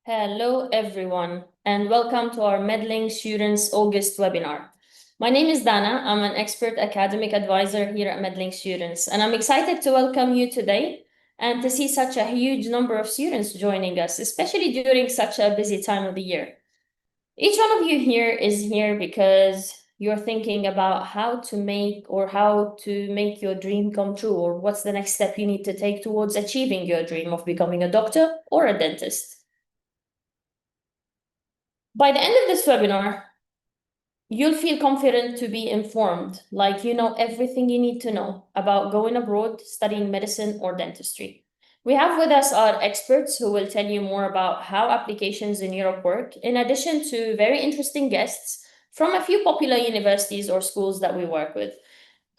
Hello, everyone, and welcome to our Medlink Students August webinar. My name is Dana. I'm an expert academic advisor here at Medlink Students, and I'm excited to welcome you today and to see such a huge number of students joining us, especially during such a busy time of the year. Each one of you here is here because you're thinking about how to make your dream come true, or what's the next step you need to take towards achieving your dream of becoming a doctor or a dentist. By the end of this webinar, you'll feel confident to be informed, like you know everything you need to know about going abroad, studying medicine or dentistry. We have with us our experts who will tell you more about how applications in Europe work, in addition to very interesting guests from a few popular universities or schools that we work with,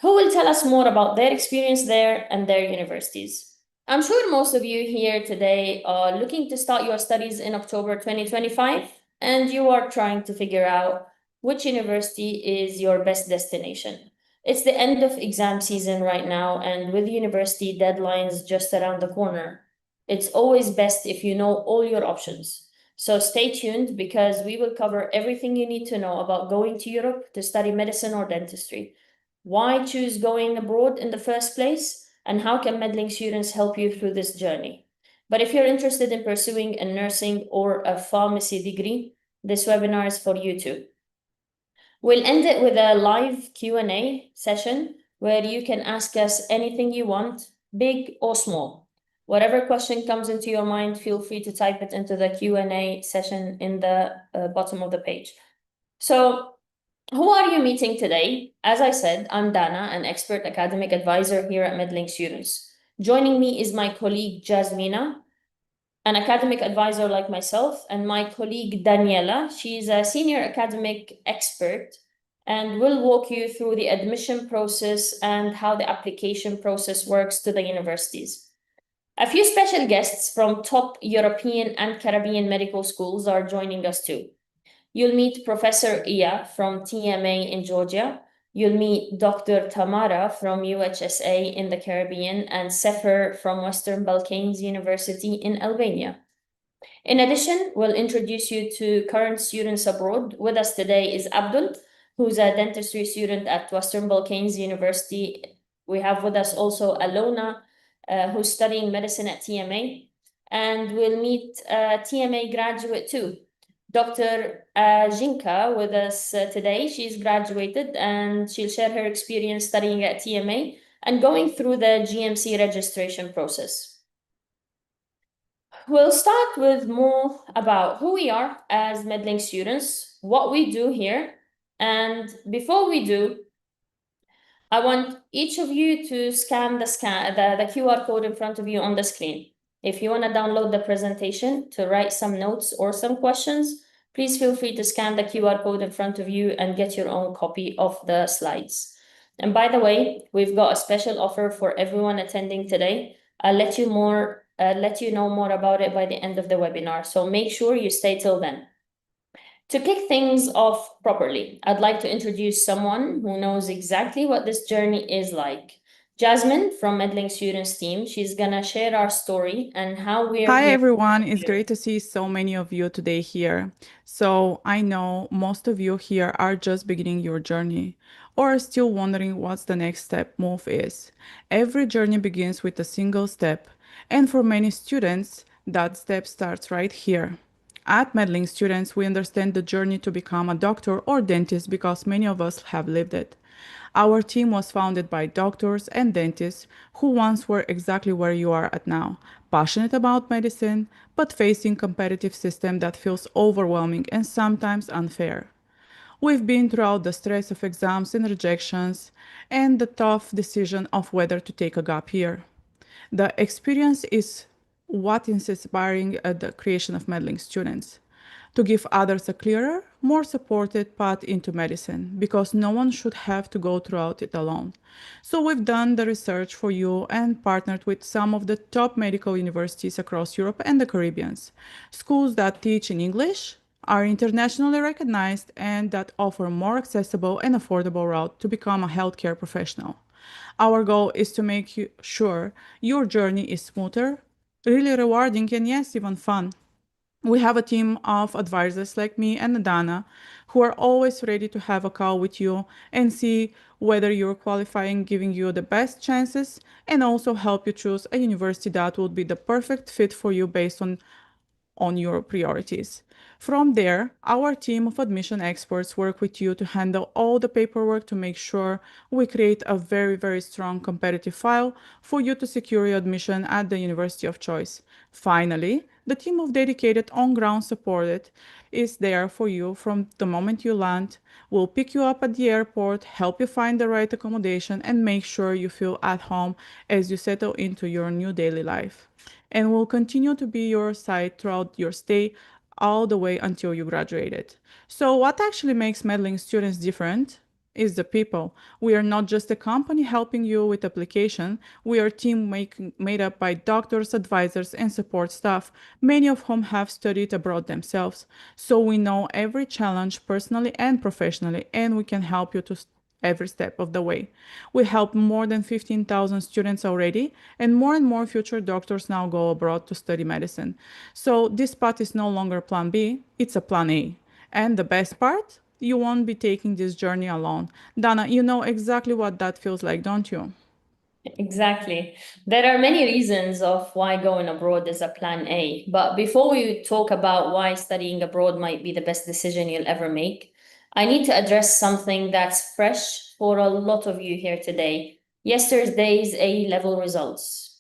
who will tell us more about their experience there and their universities. I'm sure most of you here today are looking to start your studies in October 2025, and you are trying to figure out which university is your best destination. It's the end of exam season right now, and with university deadlines just around the corner, it's always best if you know all your options. So stay tuned because we will cover everything you need to know about going to Europe to study medicine or dentistry. Why choose going abroad in the first place? And how can Medlink students help you through this journey? But if you're interested in pursuing a nursing or a pharmacy degree, this webinar is for you too. We'll end it with a live Q&A session where you can ask us anything you want, big or small. Whatever question comes into your mind, feel free to type it into the Q&A session in the bottom of the page. So, who are you meeting today? As I said, I'm Dana, an expert academic advisor here at Medlink Students. Joining me is my colleague Jasmina, an academic advisor like myself, and my colleague Daniela. She's a senior academic expert and will walk you through the admission process and how the application process works to the universities. A few special guests from top European and Caribbean medical schools are joining us too. You'll meet Professor Iya from TMA in Georgia. You'll meet Dr. Tamara from UHSA in the Caribbean and Sefer from Western Balkans University in Albania. In addition, we'll introduce you to current students abroad. With us today is Abdul, who's a dentistry student at Western Balkans University. We have with us also Alona, who's studying medicine at TMA. And we'll meet a TMA graduate too, Dr. Jinka, with us today. She's graduated and she'll share her experience studying at TMA and going through the GMC registration process. We'll start with more about who we are as Medlink students, what we do here, and before we do, I want each of you to scan the QR code in front of you on the screen. If you want to download the presentation to write some notes or some questions, please feel free to scan the QR code in front of you and get your own copy of the slides. And by the way, we've got a special offer for everyone attending today. I'll let you know more about it by the end of the webinar, so make sure you stay till then. To kick things off properly, I'd like to introduce someone who knows exactly what this journey is like. Jasmine from Medlink Students team. She's gonna share our story and how we're Hi here. everyone, it's great to see so many of you today here. So I know most of you here are just beginning your journey or still wondering what's the next step move is. Every journey begins with a single step, and for many students, that step starts right here. At Medlink Students, we understand the journey to become a doctor or dentist because many of us have lived it. Our team was founded by doctors and dentists who once were exactly where you are at now, passionate about medicine, but facing competitive system that feels overwhelming and sometimes unfair. We've been throughout the stress of exams and rejections and the tough decision of whether to take a gap year. The experience is what is inspiring the creation of Medlink Students to give others a clearer, more supported path into medicine because no one should have to go throughout it alone. So we've done the research for you and partnered with some of the top medical universities across Europe and the Caribbean, schools that teach in English, are internationally recognized, and that offer more accessible and affordable route to become a healthcare professional. Our goal is to make sure your journey is smoother, really rewarding, and yes, even fun. We have a team of advisors like me and Dana who are always ready to have a call with you and see whether you're qualifying, giving you the best chances, and also help you choose a university that would be the perfect fit for you based on your priorities. From there, our team of admission experts work with you to handle all the paperwork to make sure we create a very, very strong competitive file for you to secure your admission at the university of choice. Finally, the team of dedicated on-ground support is there for you from the moment you land. We'll pick you up at the airport, help you find the right accommodation, and make sure you feel at home as you settle into your new daily life, and will continue to be your side throughout your stay all the way until you graduated. So, what actually makes Medlink students different is the people. We are not just a company helping you with application. We are a team made up by doctors, advisors, and support staff, many of whom have studied abroad themselves. So we know every challenge personally and professionally, and we can help you to every step of the way. We help more than 15,000 students already, and more future doctors now go abroad to study medicine. So this path is no longer plan B, it's a plan A. And the best part? You won't be taking this journey alone. Dana, you know exactly what that feels like, don't you? Exactly. There are many reasons of why going abroad is a plan A. But before we talk about why studying abroad might be the best decision you'll ever make, I need to address something that's fresh for a lot of you here today. Yesterday's A-level results.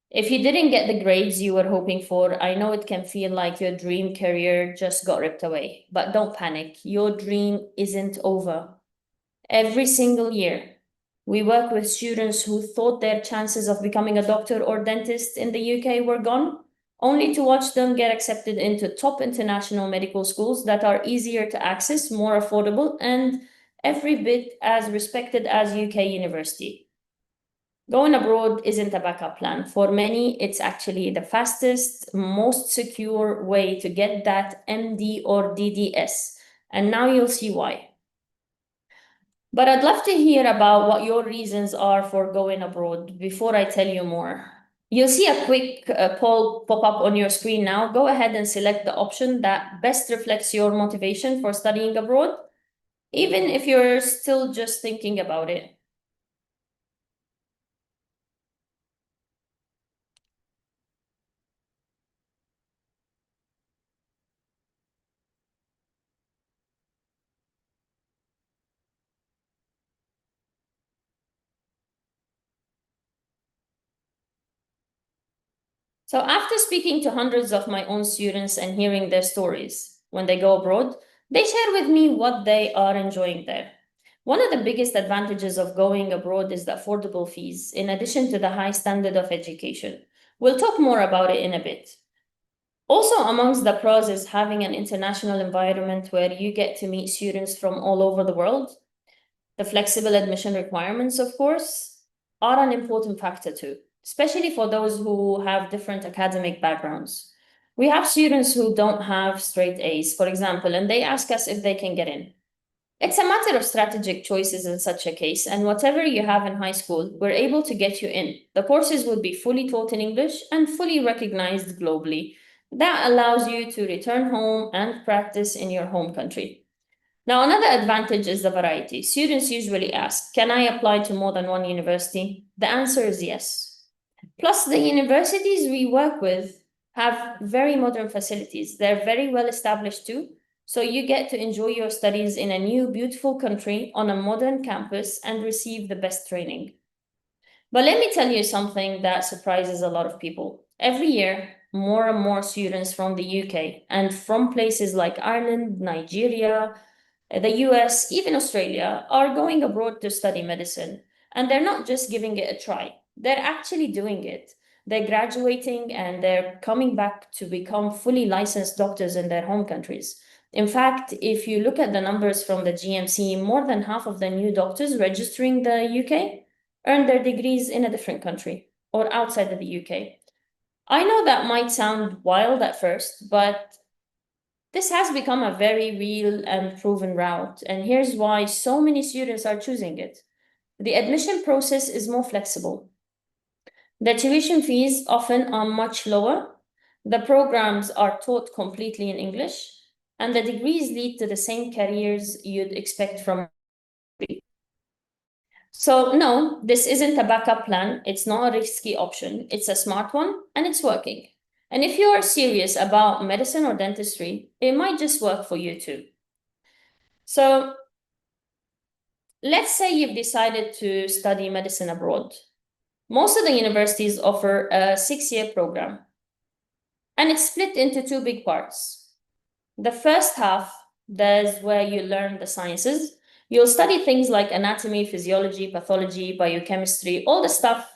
If you didn't get the grades you were hoping for, I know it can feel like your dream career just got ripped away. But don't panic. Your dream isn't over. Every single year, we work with students who thought their chances of becoming a doctor or dentist in the UK were gone, only to watch them get accepted into top international medical schools that are easier to access, more affordable, and every bit as respected as UK university. Going abroad isn't a backup plan. For many, it's actually the fastest, most secure way to get that MD or DDS. And now you'll see why. But I'd love to hear about what your reasons are for going abroad before I tell you more. You'll see a quick poll pop up on your screen now. Go ahead and select the option that best reflects your motivation for studying abroad, even if you're still just thinking about it. So after speaking to hundreds of my own students and hearing their stories, when they go abroad, they share with me what they are enjoying there. One of the biggest advantages of going abroad is the affordable fees, in addition to the high standard of education. We'll talk more about it in a bit. Also, amongst the pros is having an international environment where you get to meet students from all over the world. The flexible admission requirements, of course, are an important factor too, especially for those who have different academic backgrounds. We have students who don't have straight A's, for example, and they ask us if they can get in. It's a matter of strategic choices in such a case, and whatever you have in high school, we're able to get you in. The courses would be fully taught in English and fully recognized globally. That allows you to return home and practice in your home country. Now, another advantage is the variety. Students usually ask, can I apply to more than one university? The answer is yes. Plus, the universities we work with have very modern facilities. They're very well established too. So you get to enjoy your studies in a new, beautiful country on a modern campus and receive the best training. But let me tell you something that surprises a lot of people. Every year, more and more students from the UK and from places like Ireland, Nigeria, the US, even Australia, are going abroad to study medicine. And they're not just giving it a try, they're actually doing it. They're graduating and they're coming back to become fully licensed doctors in their home countries. In fact, if you look at the numbers from the GMC, more than half of the new doctors registering the UK earned their degrees in a different country or outside of the UK. I know that might sound wild at first, but this has become a very real and proven route, and here's why so many students are choosing it. The admission process is more flexible. The tuition fees often are much lower. The programs are taught completely in English, and the degrees lead to the same careers you'd expect from. So no, this isn't a backup plan. It's not a risky option. It's a smart one, and it's working. And if you are serious about medicine or dentistry, it might just work for you too. So let's say you've decided to study medicine abroad. Most of the universities offer a 6-year program, and it's split into 2 big parts. The first half, that's where you learn the sciences. You'll study things like anatomy, physiology, pathology, biochemistry, all the stuff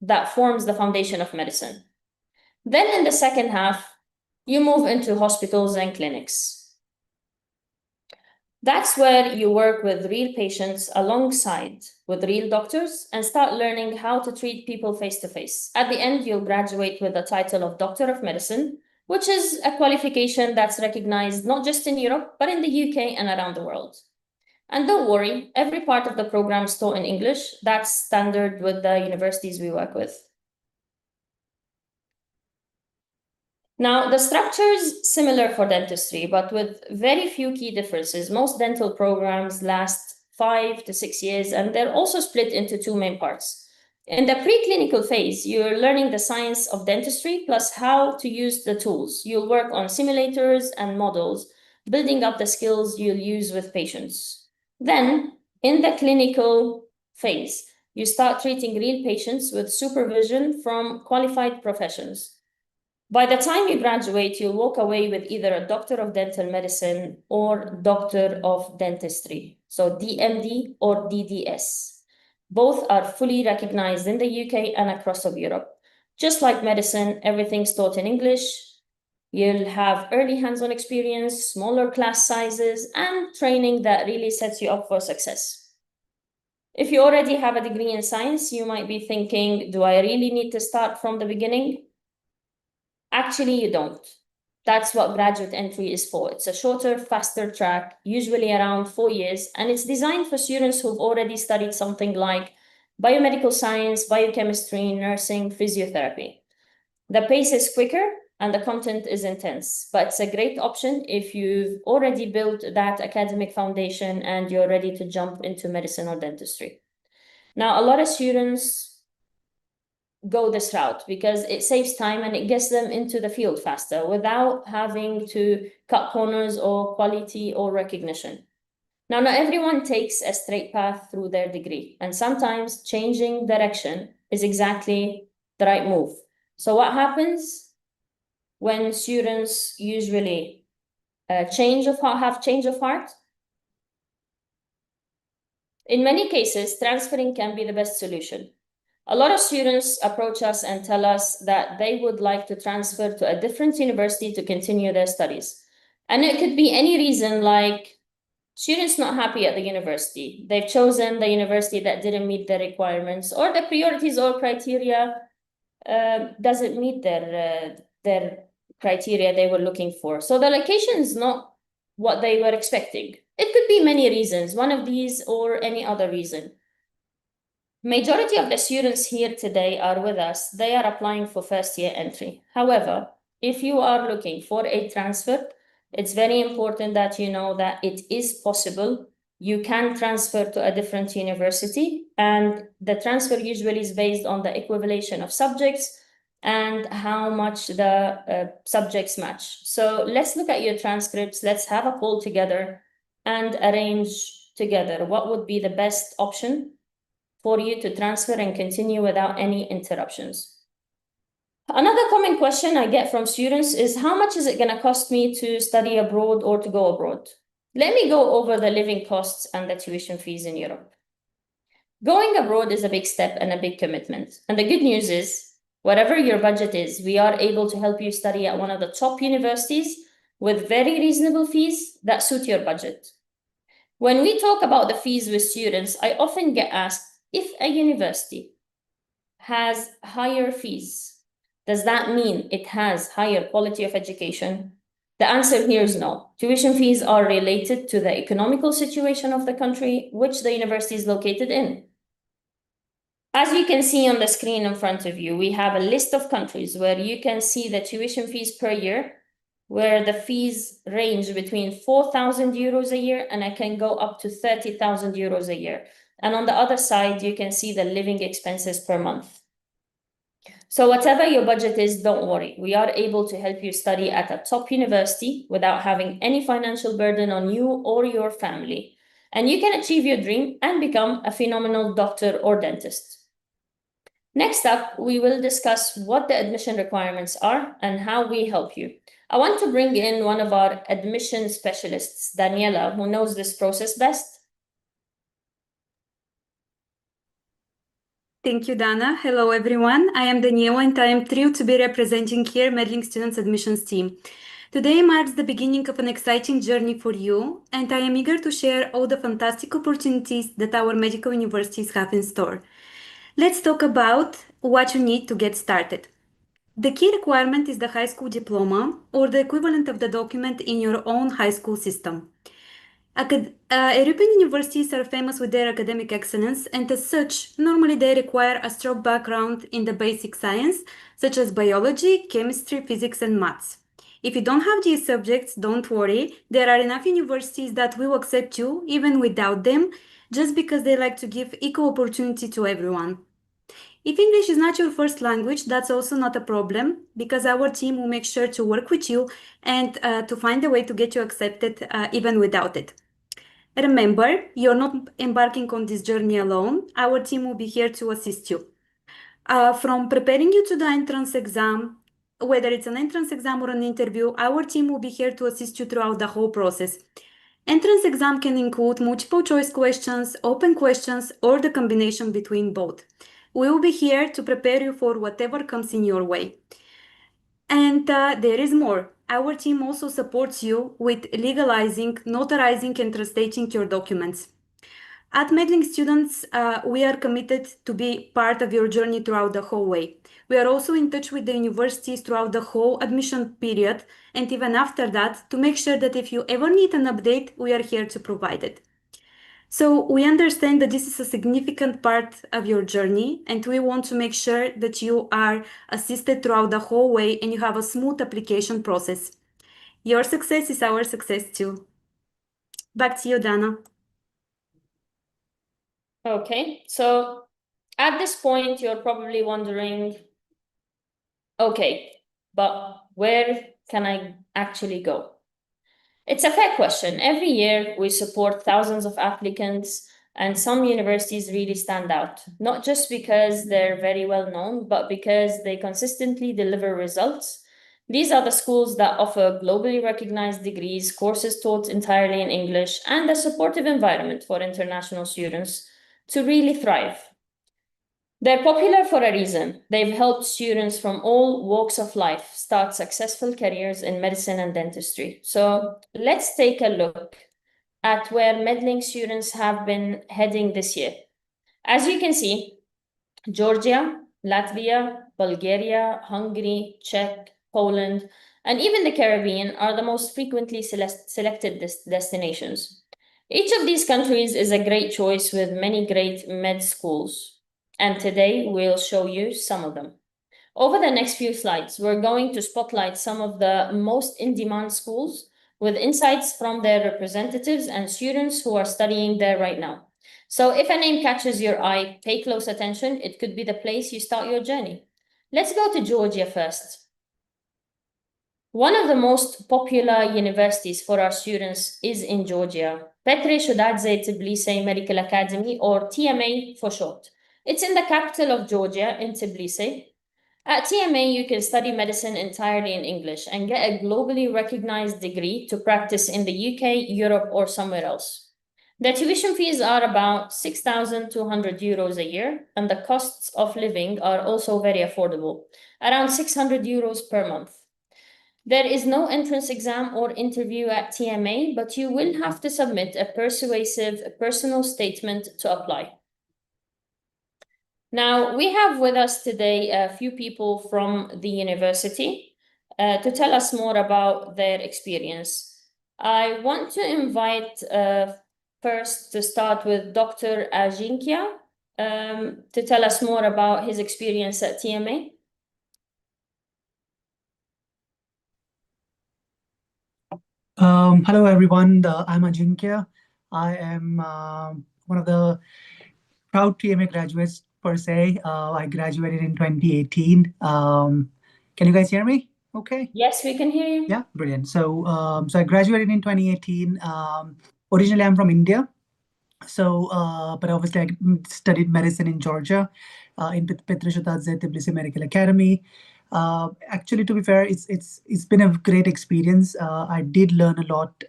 that forms the foundation of medicine. Then in the second half, you move into hospitals and clinics. That's where you work with real patients alongside with real doctors and start learning how to treat people face to face. At the end, you'll graduate with the title of Doctor of Medicine, which is a qualification that's recognized not just in Europe, but in the UK and around the world. And don't worry, every part of the program is taught in English. That's standard with the universities we work with. Now, the structure is similar for dentistry, but with very few key differences. Most dental programs last 5 to 6 years, and they're also split into 2 main parts. In the preclinical phase, you're learning the science of dentistry plus how to use the tools. You'll work on simulators and models, building up the skills you'll use with patients. Then, in the clinical phase, you start treating real patients with supervision from qualified professions. By the time you graduate, you'll walk away with either a Doctor of Dental Medicine or Doctor of Dentistry, so DMD or DDS. Both are fully recognized in the UK and across Europe. Just like medicine, everything's taught in English. You'll have early hands-on experience, smaller class sizes, and training that really sets you up for success. If you already have a degree in science, you might be thinking, do I really need to start from the beginning? Actually, you don't. That's what graduate entry is for. It's a shorter, faster track, usually around 4 years, and it's designed for students who've already studied something like biomedical science, biochemistry, nursing, physiotherapy. The pace is quicker and the content is intense, but it's a great option if you've already built that academic foundation and you're ready to jump into medicine or dentistry. Now, a lot of students go this route because it saves time and it gets them into the field faster without having to cut corners or quality or recognition. Now, not everyone takes a straight path through their degree, and sometimes changing direction is exactly the right move. So what happens when students usually have change of heart? In many cases, transferring can be the best solution. A lot of students approach us and tell us that they would like to transfer to a different university to continue their studies. And it could be any reason, like students not happy at the university. They've chosen the university that didn't meet their requirements, or the priorities or criteria doesn't meet their criteria they were looking for. So the location is not what they were expecting. It could be many reasons, one of these or any other reason. Majority of the students here today are with us. They are applying for first-year entry. However, if you are looking for a transfer, it's very important that you know that it is possible. You can transfer to a different university, and the transfer usually is based on the equivalation of subjects and how much the subjects match. So let's look at your transcripts. Let's have a call together and arrange together what would be the best option for you to transfer and continue without any interruptions. Another common question I get from students is, how much is it going to cost me to study abroad or to go abroad? Let me go over the living costs and the tuition fees in Europe. Going abroad is a big step and a big commitment. And the good news is, whatever your budget is, we are able to help you study at one of the top universities with very reasonable fees that suit your budget. When we talk about the fees with students, I often get asked, if a university has higher fees, does that mean it has higher quality of education? The answer here is no. Tuition fees are related to the economical situation of the country which the university is located in. As you can see on the screen in front of you, we have a list of countries where you can see the tuition fees per year, where the fees range between 4,000 euros a year and it can go up to 30,000 euros a year. And on the other side, you can see the living expenses per month. So whatever your budget is, don't worry. We are able to help you study at a top university without having any financial burden on you or your family. And you can achieve your dream and become a phenomenal doctor or dentist. Next up, we will discuss what the admission requirements are and how we help you. I want to bring in one of our admission specialists, Daniela, who knows this process best. Thank you, Dana. Hello, everyone. I am Daniela, and I am thrilled to be representing here Medlink Students Admissions team. Today marks the beginning of an exciting journey for you, and I am eager to share all the fantastic opportunities that our medical universities have in store. Let's talk about what you need to get started. The key requirement is the high school diploma or the equivalent of the document in your own high school system. European universities are famous with their academic excellence, and as such, normally they require a strong background in the basic science, such as biology, chemistry, physics, and maths. If you don't have these subjects, don't worry, there are enough universities that will accept you even without them, just because they like to give equal opportunity to everyone. If English is not your first language, that's also not a problem, because our team will make sure to work with you and to find a way to get you accepted even without it. Remember, you're not embarking on this journey alone. Our team will be here to assist you. From preparing you to the entrance exam, whether it's an entrance exam or an interview, our team will be here to assist you throughout the whole process. Entrance exam can include multiple choice questions, open questions, or the combination between both. We will be here to prepare you for whatever comes in your way. And there is more. Our team also supports you with legalizing, notarizing, and translating your documents. At Medlink Students, we are committed to be part of your journey throughout the whole way. We are also in touch with the universities throughout the whole admission period and even after that to make sure that if you ever need an update, we are here to provide it. So we understand that this is a significant part of your journey, and we want to make sure that you are assisted throughout the whole way and you have a smooth application process. Your success is our success too. Back to you, Dana. Okay, so at this point, you're probably wondering, okay, but where can I actually go? It's a fair question. Every year, we support thousands of applicants, and some universities really stand out, not just because they're very well known, but because they consistently deliver results. These are the schools that offer globally recognized degrees, courses taught entirely in English, and a supportive environment for international students to really thrive. They're popular for a reason. They've helped students from all walks of life start successful careers in medicine and dentistry. So let's take a look at where Medlink students have been heading this year. As you can see, Georgia, Latvia, Bulgaria, Hungary, Czech, Poland, and even the Caribbean are the most frequently selected destinations. Each of these countries is a great choice with many great med schools. And today we'll show you some of them. Over the next few slides, we're going to spotlight some of the most in-demand schools with insights from their representatives and students who are studying there right now. So if a name catches your eye, pay close attention. It could be the place you start your journey. Let's go to Georgia first. One of the most popular universities for our students is in Georgia, Petre Shodadze Tbilisi Medical Academy, or TMA for short. It's in the capital of Georgia, in Tbilisi. At TMA, you can study medicine entirely in English and get a globally recognized degree to practice in the UK, Europe, or somewhere else. The tuition fees are about 6,200 euros a year, and the costs of living are also very affordable, around 600 euros per month. There is no entrance exam or interview at TMA, but you will have to submit a persuasive personal statement to apply. Now, we have with us today a few people from the university to tell us more about their experience. I want to invite first to start with Dr. Ajinkya. to tell us more about his experience at TMA. Hello, everyone. I'm Ajinkya. I am one of the proud TMA graduates per se. I graduated in 2018. Can you guys hear me? Okay. Yes, we can hear you. Yeah, brilliant. So I graduated in 2018. Originally, I'm from India. But obviously, I studied medicine in Georgia, in Petroshatadze Tbilisi Medical Academy. Actually, to be fair, it's been a great experience. I did learn a lot,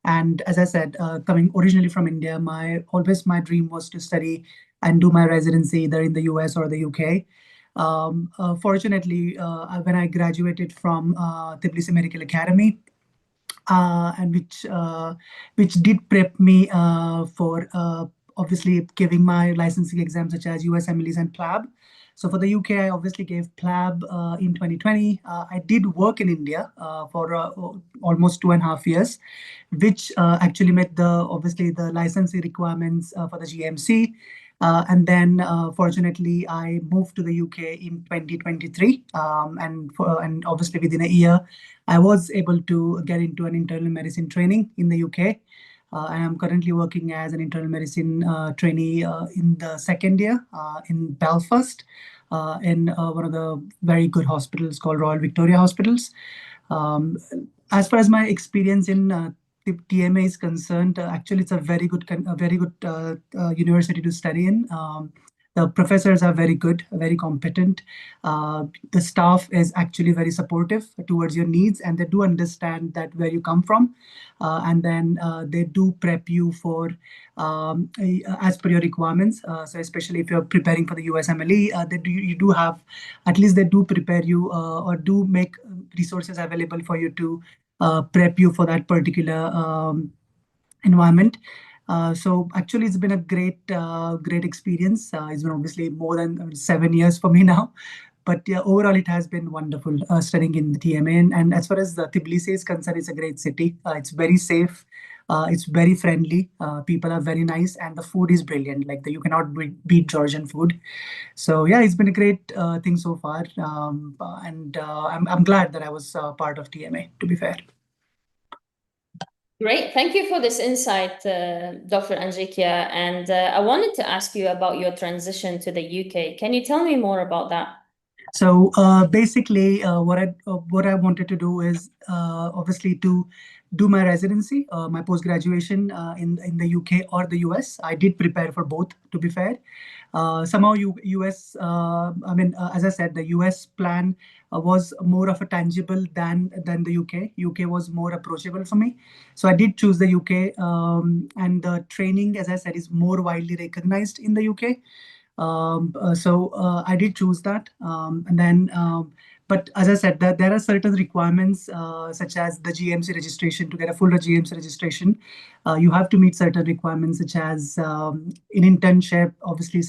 and as I said, coming originally from India, my dream was to study and do my residency either in the US or the UK. Fortunately, when I graduated from Tbilisi Medical Academy, and which did prep me for obviously giving my licensing exams such as USMLEs and PLAB. So for the UK, I obviously gave PLAB in 2020. I did work in India for almost 2.5 years, which actually met obviously the licensing requirements for the GMC. And then, fortunately, I moved to the UK in 2023, and obviously within a year, I was able to get into an internal medicine training in the UK. I am currently working as an internal medicine trainee in the second year in Belfast, in one of the very good hospitals called Royal Victoria Hospitals. Um, as far as my experience in TMA is concerned, actually, it's a very good university to study in. The professors are very good, very competent. The staff is actually very supportive towards your needs, and they do understand that where you come from, and then they do prep you for as per your requirements. So especially if you're preparing for the USMLE, you do have, at least they do prepare you or do make resources available for you to prep you for that particular environment. So actually, it's been a great experience. It's been obviously more than 7 years for me now, but yeah, overall it has been wonderful studying in the TMA. And as far as the Tbilisi is concerned, it's a great city. It's very safe. It's very friendly. People are very nice, and the food is brilliant. You cannot beat Georgian food. So yeah, it's been a great thing so far, and I'm glad that I was part of TMA. To be fair. Great. Thank you for this insight, Dr. Anjikia. And I wanted to ask you about your transition to the UK. Can you tell me more about that? So basically, what I wanted to do is obviously to do my residency, my post graduation in the UK or the US. I did prepare for both, to be fair. Somehow, US. I mean, as I said, the US plan was more of a tangible than the UK. UK was more approachable for me, so I did choose the UK. And the training, as I said, is more widely recognized in the UK. So I did choose that, and then. But as I said, that there are certain requirements, such as the GMC registration. To get a full GMC registration, you have to meet certain requirements, such as in internship, obviously,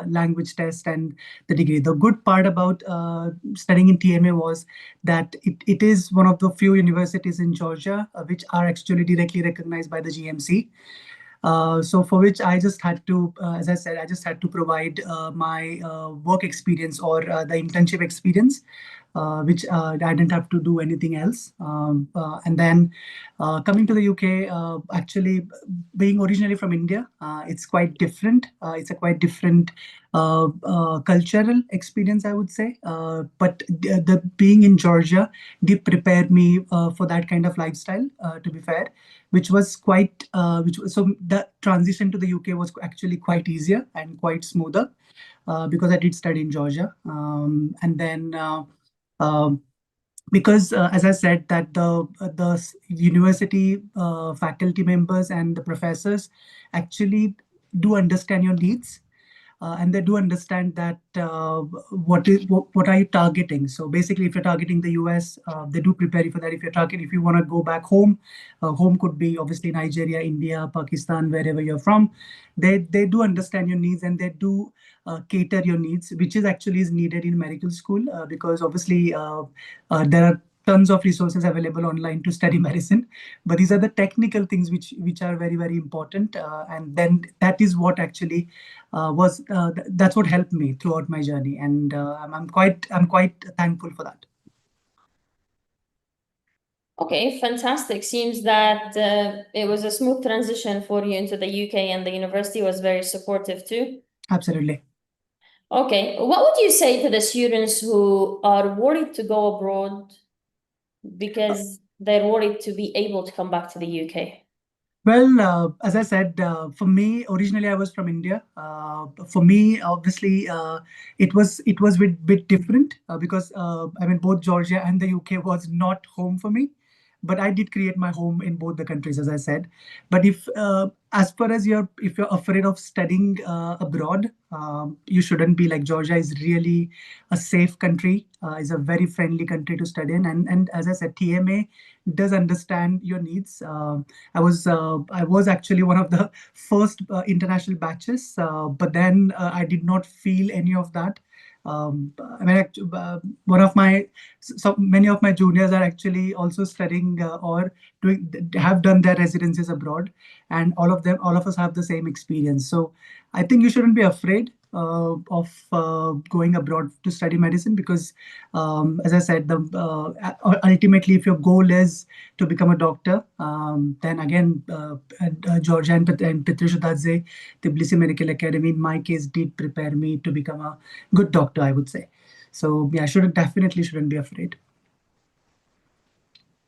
language test and the degree. The good part about studying in TMA was that it is one of the few universities in Georgia which are actually directly recognized by the GMC. So for which I just had to, as I said, I just had to provide my work experience or the internship experience, which I didn't have to do anything else. And then coming to the UK, actually being originally from India, it's quite different. It's a quite different cultural experience, I would say. But the being in Georgia did prepare me for that kind of lifestyle, to be fair, which was quite, so the transition to the UK was actually quite easier and quite smoother because I did study in Georgia. And then because as I said, that the university faculty members and the professors actually do understand your needs, and they do understand that what are you targeting. So basically, if you're targeting the US, they do prepare you for that. If you want to go back home, home could be obviously Nigeria, India, Pakistan, wherever you're from. They do understand your needs, and they do cater your needs, which is actually is needed in medical school, because obviously there are tons of resources available online to study medicine, but these are the technical things which are very, very important. And then that is what actually that's what helped me throughout my journey, and I'm quite thankful for that. Okay, fantastic. Seems that it was a smooth transition for you into the UK, and the university was very supportive too. Absolutely. Okay, what would you say to the students who are worried to go abroad because they're worried to be able to come back to the UK? Well, as I said, for me, originally I was from India. For me, obviously, it was bit different because I mean both Georgia and the UK was not home for me, but I did create my home in both the countries, as I said. But if as far as if you're afraid of studying abroad, you shouldn't be. Like, Georgia is really a safe country. Is a very friendly country to study in, and as I said, TMA does understand your needs. I was actually one of the first international batches, but then I did not feel any of that. I mean, one of my so many of my juniors are actually also studying or have done their residencies abroad, and all of us have the same experience. So I think you shouldn't be afraid of going abroad to study medicine, because as I said, ultimately, if your goal is to become a doctor, then again, Georgia and Petrishudadze, Tbilisi Medical Academy, in my case, did prepare me to become a good doctor, I would say. So yeah, definitely shouldn't be afraid.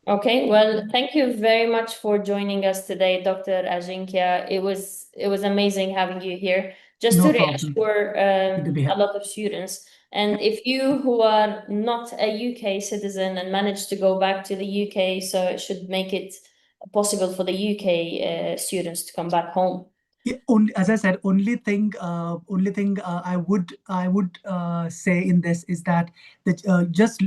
Okay, well, thank you very much for joining us today, Dr. Ajinkya. It was amazing having you here. Just No to problem. reassure Good to be here. a lot of students, and if you who are not a UK citizen and manage to go back to the UK, so it should make it possible for the UK students to come back home. Yeah, as I said, only thing I would say in this is that just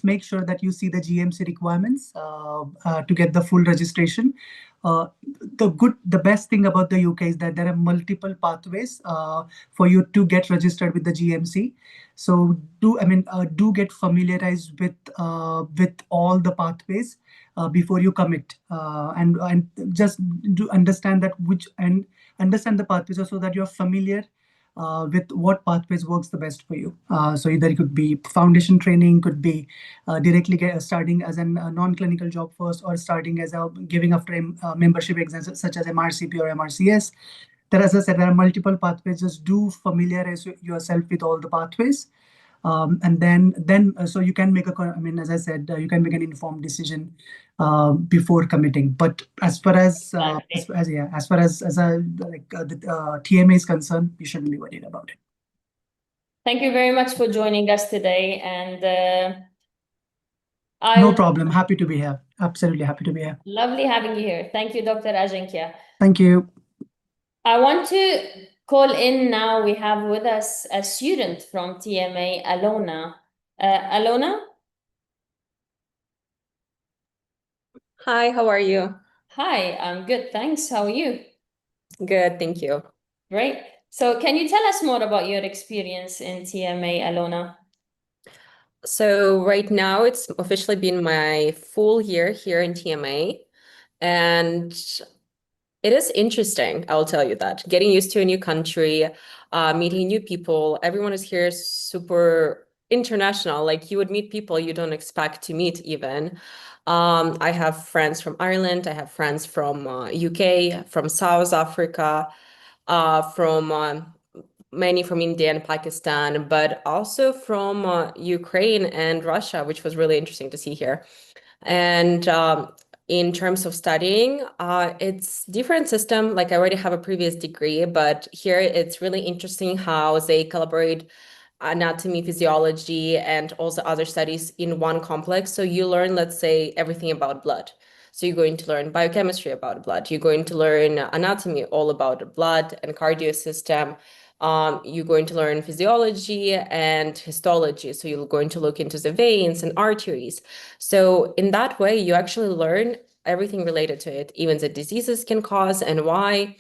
make sure that you see the GMC requirements to get the full registration. The best thing about the UK is that there are multiple pathways for you to get registered with the GMC. So do get familiarized with all the pathways before you commit, and just do understand understand the pathways so that you're familiar with what pathways works the best for you. So either it could be foundation training, could be directly starting as a non-clinical job first, or starting as giving after membership exams such as MRCP or MRCS. As I said, there are multiple pathways. Just do familiarize yourself with all the pathways. And then so you can as I said, you can make an informed decision before committing. But as far as the TMA is concerned, you shouldn't be worried about it. Thank you very much for joining us today, and No problem. Happy to be here. Absolutely happy to be here. Lovely having you here. Thank you, Dr. Ajinkya. Thank you. I want to call in now. We have with us a student from TMA, Alona. Alona? Hi, how are you? Hi, I'm good, thanks. How are you? Good, thank you. Great. So can you tell us more about your experience in TMA, Alona? So right now it's officially been my full year here in TMA, and it is interesting, I'll tell you that. Getting used to a new country, meeting new people. Everyone is here super international. Like, you would meet people you don't expect to meet even. I have friends from Ireland, I have friends from UK, from South Africa, from many from India and Pakistan, but also from Ukraine and Russia, which was really interesting to see here. And in terms of studying, it's different system. Like, I already have a previous degree, but here it's really interesting how they collaborate anatomy, physiology, and also other studies in one complex. So you learn, let's say, everything about blood. So you're going to learn biochemistry about blood. You're going to learn anatomy, all about blood and cardio system. You're going to learn physiology and histology. So you're going to look into the veins and arteries. So in that way, you actually learn everything related to it, even the diseases can cause and why.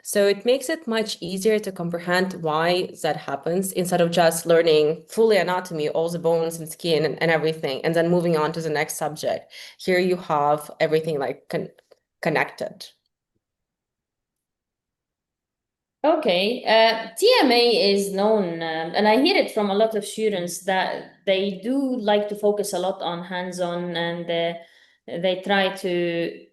So it makes it much easier to comprehend why that happens instead of just learning fully anatomy, all the bones and skin and everything, and then moving on to the next subject. Here you have everything like connected. Okay, TMA is known, and I hear it from a lot of students that they do like to focus a lot on hands-on, and they try to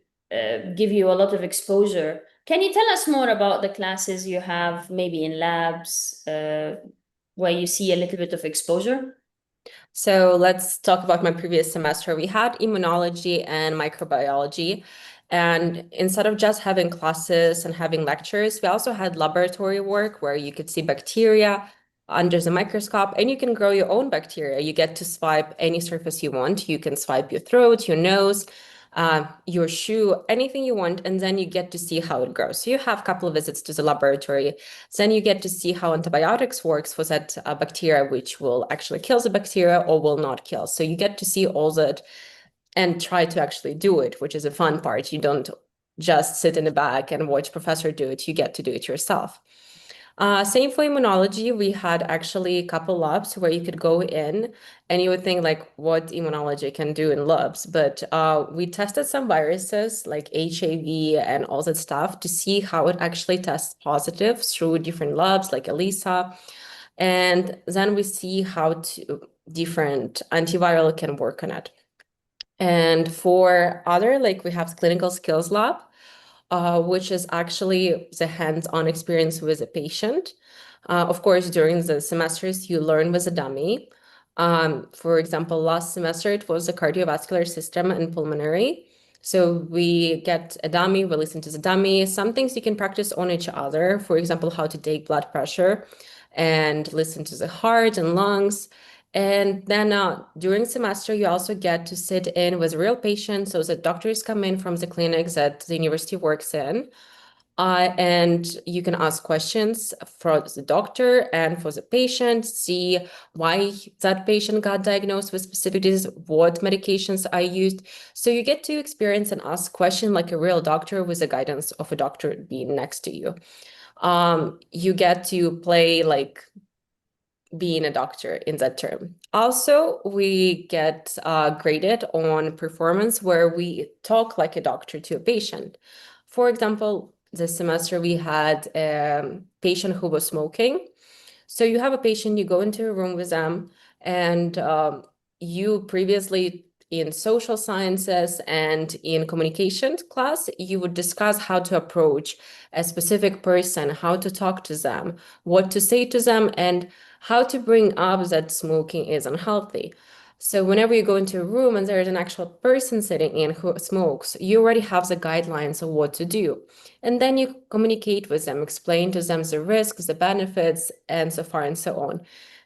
give you a lot of exposure. Can you tell us more about the classes you have, maybe in labs, where you see a little bit of exposure? So let's talk about my previous semester. We had immunology and microbiology. And instead of just having classes and having lectures, we also had laboratory work where you could see bacteria under the microscope and you can grow your own bacteria. You get to swipe any surface you want. You can swipe your throat, your nose, your shoe, anything you want, and then you get to see how it grows. So you have a couple of visits to the laboratory. Then you get to see how antibiotics works for that bacteria, which will actually kill the bacteria or will not kill. So you get to see all that and try to actually do it, which is a fun part. You don't just sit in the back and watch professor do it. You get to do it yourself. Same for immunology. We had actually a couple labs where you could go in and you would think like what immunology can do in labs. But we tested some viruses like HIV and all that stuff to see how it actually tests positive through different labs like ELISA. And then we see how different antiviral can work on it. And for other, like we have clinical skills lab, which is actually the hands-on experience with a patient. Of course, during the semesters, you learn with a dummy. For example, last semester, it was the cardiovascular system and pulmonary. So we get a dummy, we listen to the dummy. Some things you can practice on each other. For example, how to take blood pressure and listen to the heart and lungs. And then during semester, you also get to sit in with real patients. So the doctors come in from the clinics that the university works in. And you can ask questions for the doctor and for the patient, see why that patient got diagnosed with specific disease, what medications are used. So you get to experience and ask questions like a real doctor with the guidance of a doctor being next to you. You get to play like being a doctor in that term. Also, we get graded on performance where we talk like a doctor to a patient. For example, this semester we had a patient who was smoking. So you have a patient, you go into a room with them, and you previously in social sciences and in communication class, you would discuss how to approach a specific person, how to talk to them, what to say to them, and how to bring up that smoking is unhealthy. So whenever you go into a room and there is an actual person sitting in who smokes, you already have the guidelines of what to do. And then you communicate with them, explain to them the risks, the benefits, and so far and so on.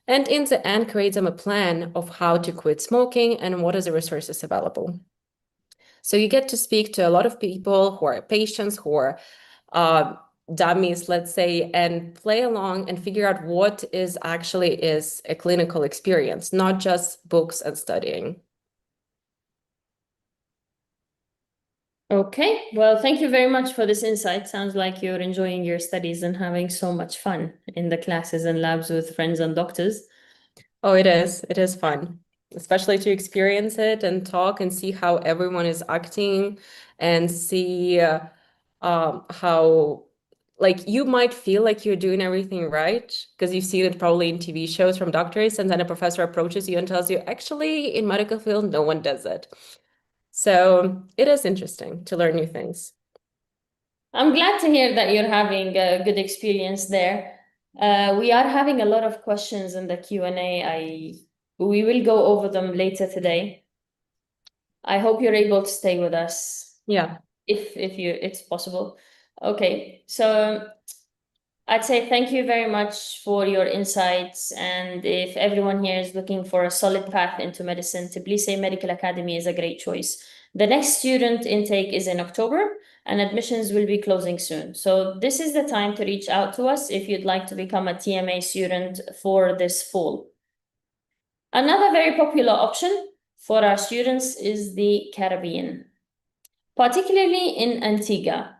And in the end, create them a plan of how to quit smoking and what are the resources available. So you get to speak to a lot of people who are patients, who are dummies, let's say, and play along and figure out what is actually is a clinical experience, not just books and studying. Okay, well, thank you very much for this insight. Sounds like you're enjoying your studies and having so much fun in the classes and labs with friends and doctors. Oh, it is. It is fun, especially to experience it and talk and see how everyone is acting and see how, like, you might feel like you're doing everything right because you've seen it probably in TV shows from doctors, and then a professor approaches you and tells you, actually, in medical field, no one does it. So it is interesting to learn new things. I'm glad to hear that you're having a good experience there. We are having a lot of questions in the Q&A. We will go over them later today. I hope you're able to stay with us. Yeah. If it's possible. Okay, so I'd say thank you very much for your insights. And if everyone here is looking for a solid path into medicine, Tbilisi Medical Academy is a great choice. The next student intake is in October and admissions will be closing soon. So this is the time to reach out to us if you'd like to become a TMA student for this fall. Another very popular option for our students is the Caribbean, particularly in Antigua.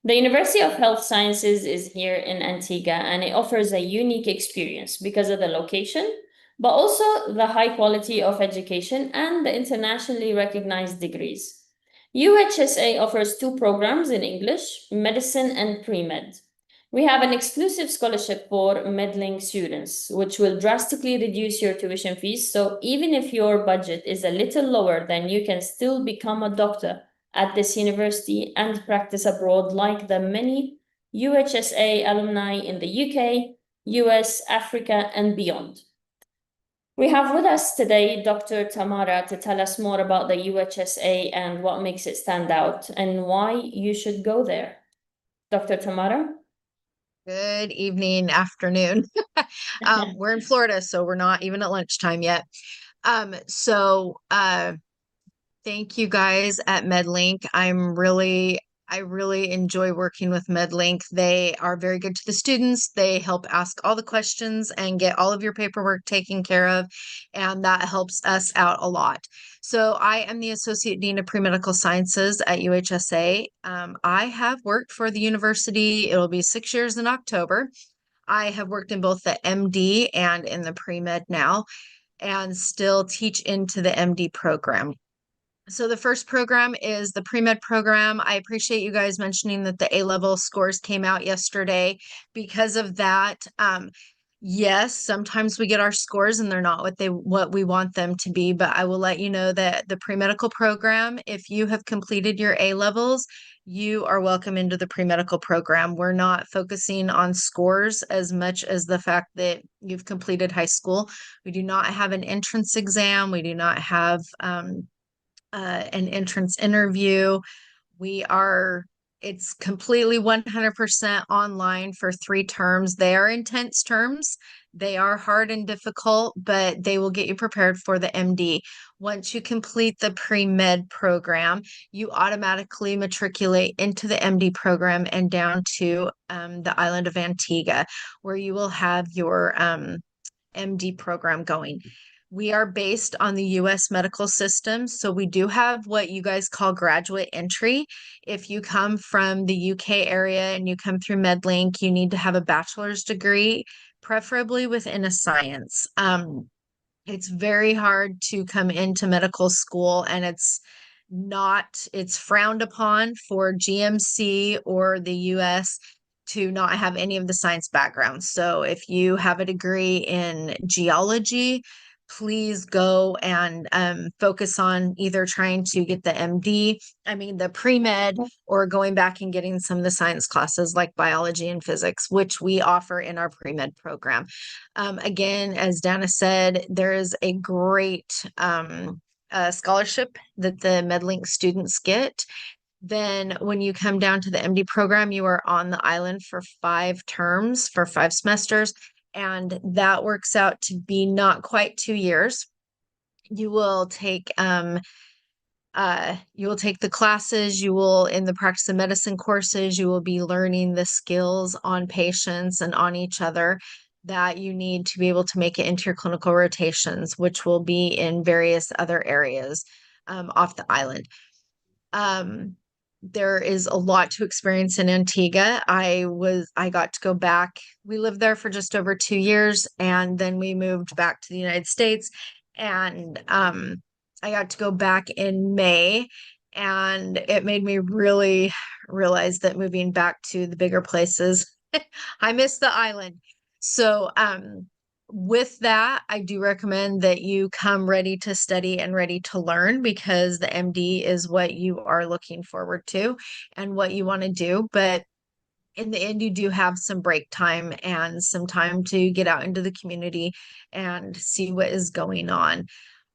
The University of Health Sciences is here in Antigua, and it offers a unique experience because of the location, but also the high quality of education and the internationally recognized degrees. UHSA offers two programs in English, medicine and pre-med. We have an exclusive scholarship for Medlink students, which will drastically reduce your tuition fees. So even if your budget is a little lower, then you can still become a doctor at this university and practice abroad like the many UHSA alumni in the UK, US, Africa, and beyond. We have with us today Dr. Tamara to tell us more about the UHSA and what makes it stand out and why you should go there. Dr. Tamara? Good evening, afternoon. We're in Florida, so we're not even at lunchtime yet. Thank you guys at Medlink. I really enjoy working with Medlink. They are very good to the students. They help ask all the questions and get all of your paperwork taken care of, and that helps us out a lot. So I am the Associate Dean of Pre-Medical Sciences at UHSA. I have worked for the university. It'll be 6 years in October. I have worked in both the MD and in the pre-med now, and still teach into the MD program. So the first program is the pre-med program. I appreciate you guys mentioning that the A-level scores came out yesterday. Because of that, yes, sometimes we get our scores and they're not what we want them to be, but I will let you know that the pre-medical program, if you have completed your A-levels, you are welcome into the pre-medical program. We're not focusing on scores as much as the fact that you've completed high school. We do not have an entrance exam. We do not have an entrance interview. It's completely 100% online for 3 terms. They are intense terms. They are hard and difficult, but they will get you prepared for the MD. Once you complete the pre-med program, you automatically matriculate into the MD program and down to the island of Antigua, where you will have your MD program going. We are based on the US medical system, so we do have what you guys call graduate entry. If you come from the UK area and you come through Medlink, you need to have a bachelor's degree, preferably within a science. It's very hard to come into medical school, and it's frowned upon for GMC or the US to not have any of the science backgrounds. So if you have a degree in geology, please go and focus on either trying to get the pre-med, or going back and getting some of the science classes like biology and physics, which we offer in our pre-med program. Again, as Dana said, there is a great scholarship that the Medlink students get. Then when you come down to the MD program, you are on the island for 5 terms, for 5 semesters. And that works out to be not quite 2 years. You will take the classes, in the practice of medicine courses, you will be learning the skills on patients and on each other that you need to be able to make it into your clinical rotations, which will be in various other areas off the island. There is a lot to experience in Antigua. I got to go back. We lived there for just over 2 years, and then we moved back to the United States. And I got to go back in May, and it made me really realize that moving back to the bigger places, I miss the island. So with that, I do recommend that you come ready to study and ready to learn, because the MD is what you are looking forward to and what you want to do. But in the end, you do have some break time and some time to get out into the community and see what is going on.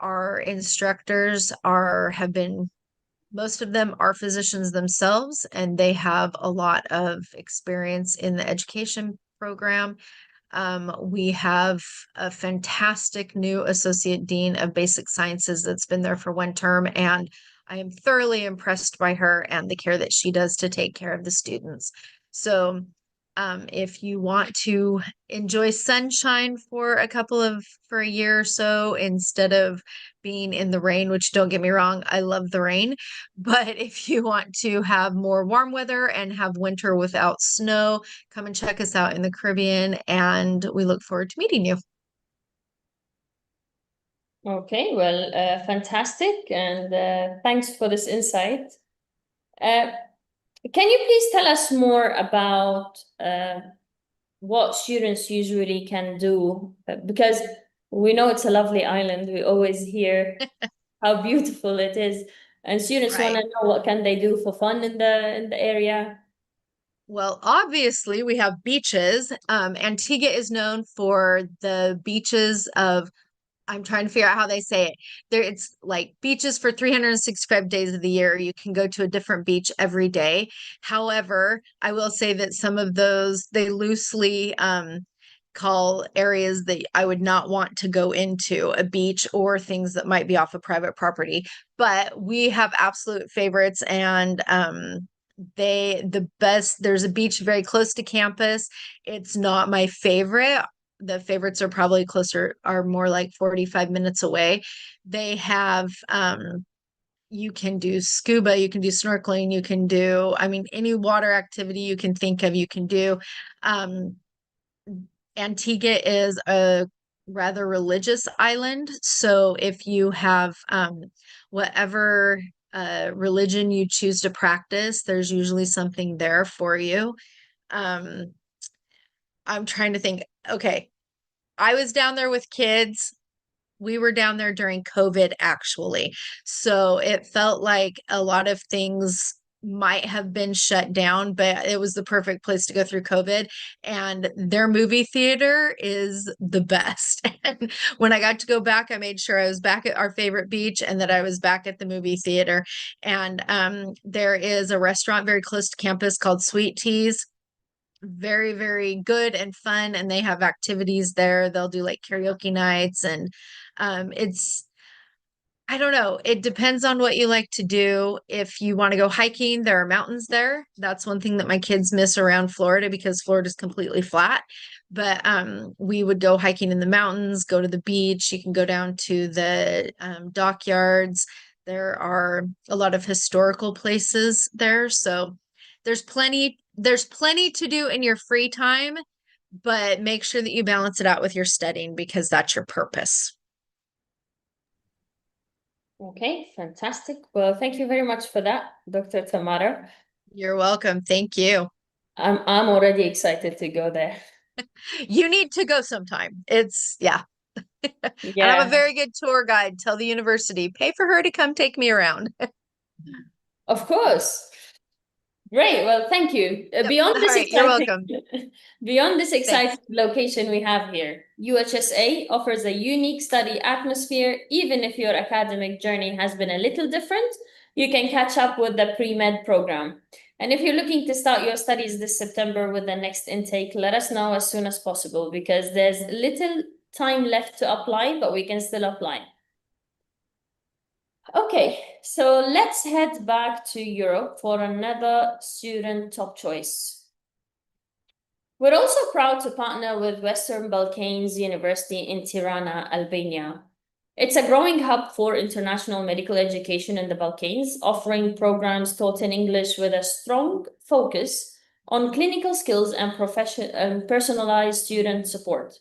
Our instructors most of them are physicians themselves, and they have a lot of experience in the education program. We have a fantastic new associate dean of basic sciences that's been there for 1 term, and I am thoroughly impressed by her and the care that she does to take care of the students. So If you want to enjoy sunshine for a year or so instead of being in the rain, which don't get me wrong, I love the rain. But if you want to have more warm weather and have winter without snow, come and check us out in the Caribbean, and we look forward to meeting you. Okay, well, fantastic, and thanks for this insight. Can you please tell us more about what students usually can do? Because we know it's a lovely island. We always hear how beautiful it is, and students want to Right. know what can they do for fun in the area. Well, obviously, we have beaches. Antigua is known for the beaches of, I'm trying to figure out how they say it. There, it's like beaches for 365 days of the year. You can go to a different beach every day. However, I will say that some of those they loosely call areas that I would not want to go into a beach, or things that might be off of private property. But we have absolute favorites, and there's a beach very close to campus. It's not my favorite. The favorites are probably more like 45 minutes away. They have you can do scuba, you can do snorkeling, you can do, I mean, any water activity you can think of, you can do. Antigua is a rather religious island, so if you have whatever religion you choose to practice, there's usually something there for you. I'm trying to think. Okay, I was down there with kids. We were down there during COVID, actually. So it felt like a lot of things might have been shut down, but it was the perfect place to go through COVID. And their movie theater is the best. And when I got to go back, I made sure I was back at our favorite beach and that I was back at the movie theater. And there is a restaurant very close to campus called Sweet Teas. Very, very good and fun, and they have activities there. They'll do like karaoke nights, and I don't know, it depends on what you like to do. If you want to go hiking, there are mountains there. That's one thing that my kids miss around Florida, because Florida's completely flat. But we would go hiking in the mountains, go to the beach. You can go down to the dockyards. There are a lot of historical places there, so there's plenty to do in your free time, but make sure that you balance it out with your studying, because that's your purpose. Okay, fantastic. Well, thank you very much for that, Dr. Tamara. You're welcome. Thank you. I'm already excited to go there. You need to go sometime. It's yeah. And Yeah. I'm a very good tour guide. Tell the university, pay for her to come take me around. Of course. Great. Well, thank you. Beyond this All right, you're welcome. Beyond this exciting location we have here, UHSA offers a unique study atmosphere. Even if your academic journey has been a little different, you can catch up with the pre-med program. And if you're looking to start your studies this September with the next intake, let us know as soon as possible, because there's little time left to apply, but we can still apply. Okay, so let's head back to Europe for another student top choice. We're also proud to partner with Western Balkans University in Tirana, Albania. It's a growing hub for international medical education in the Balkans, offering programs taught in English with a strong focus on clinical skills and personalized student support.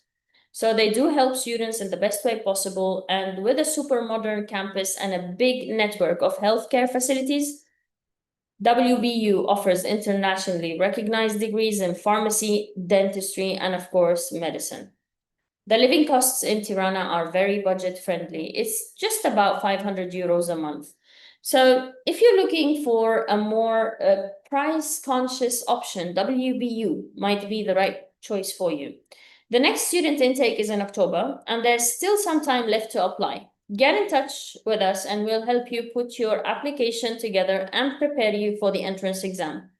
So they do help students in the best way possible, and with a super modern campus and a big network of healthcare facilities, WBU offers internationally recognized degrees in pharmacy, dentistry, and of course, medicine. The living costs in Tirana are very budget friendly. It's just about 500 euros a month. So if you're looking for a more price conscious option, WBU might be the right choice for you. The next student intake is in October, and there's still some time left to apply. Get in touch with us and we'll help you put your application together and prepare you for the entrance exam.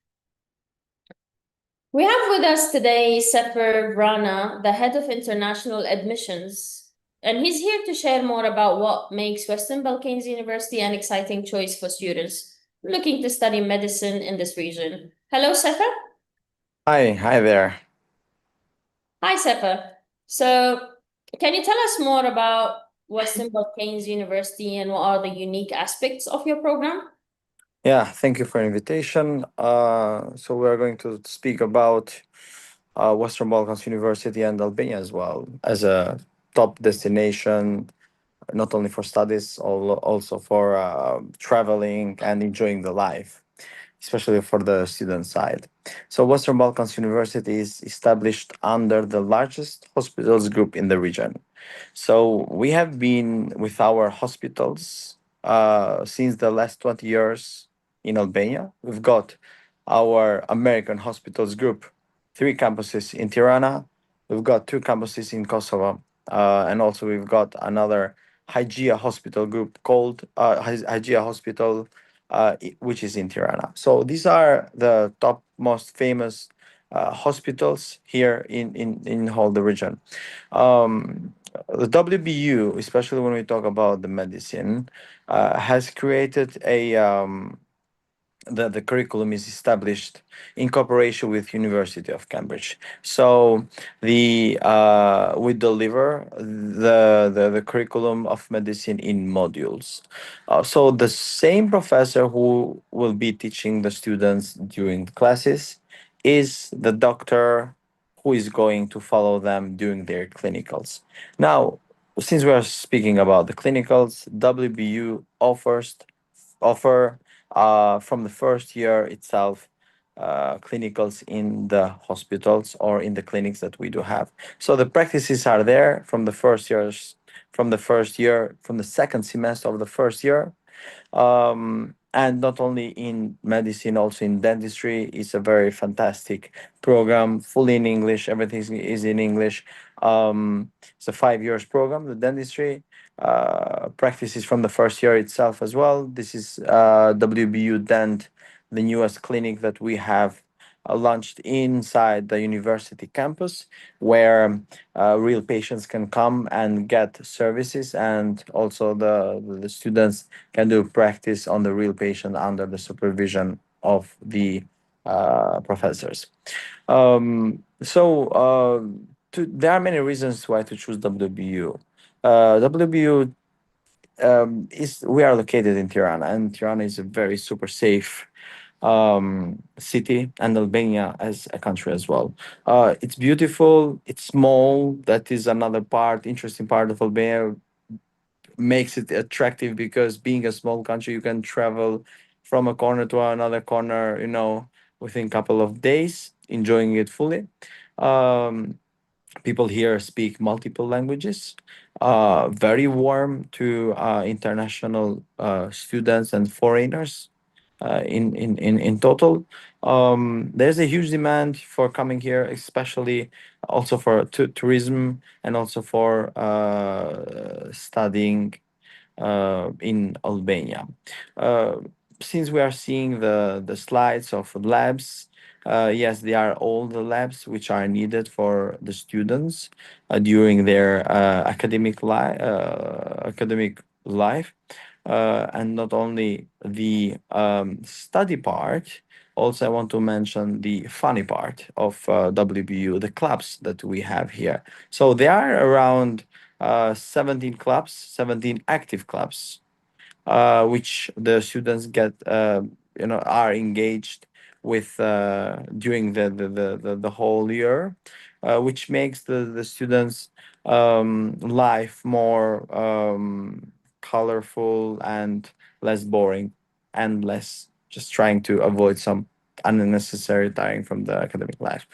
We have with us today Sefer Vrana, the head of international admissions, and he's here to share more about what makes Western Balkans University an exciting choice for students looking to study medicine in this region. Hello, Sefer. Hi there. Hi, Sefa. So, can you tell us more about Western Balkans University and what are the unique aspects of your program? Yeah, thank you for invitation. So we are going to speak about Western Balkans University and Albania as well as a top destination, not only for studies, also for traveling and enjoying the life, especially for the student side. So Western Balkans University is established under the largest hospitals group in the region. So we have been with our hospitals since the last 20 years in Albania. We've got our American hospitals group, three campuses in Tirana. We've got two campuses in Kosovo. And also we've got another Hygeia hospital group called Hygeia Hospital, which is in Tirana. So these are the top most famous hospitals here in whole the region. The WBU, especially when we talk about the medicine, has created the curriculum is established in cooperation with University of Cambridge. So we deliver the curriculum of medicine in modules. So the same professor who will be teaching the students during the classes is the doctor who is going to follow them during their clinicals. Now, since we are speaking about the clinicals, WBU offer from the first year itself clinicals in the hospitals or in the clinics that we do have. So the practices are there from the from the second semester of the first year, and not only in medicine, also in dentistry. It's a very fantastic program, fully in English. Everything is in English. It's a 5 years program, the dentistry. Practices from the first year itself as well. This is WBU Dent, the newest clinic that we have launched inside the university campus, where real patients can come and get services, and also the students can do practice on the real patient under the supervision of the professors. There are many reasons why to choose WBU. WBU is we are located in Tirana, and Tirana is a very super safe city, and Albania as a country as well. It's beautiful. It's small. That is another interesting part of Albania, makes it attractive because being a small country, you can travel from a corner to another corner, within a couple of days, enjoying it fully. Um, People here speak multiple languages, very warm to international students and foreigners in total. There's a huge demand for coming here, especially also for tourism, and also for studying in Albania. Uh, since we are seeing the slides of labs, yes, they are all the labs which are needed for the students during their academic life, and not only the study part. Also, I want to mention the funny part of WBU, the clubs that we have here. So there are around 17 clubs, 17 active clubs, which the students are engaged with during the whole year, which makes the students' life more colorful and less boring, and less just trying to avoid some unnecessary tiring from the academic life.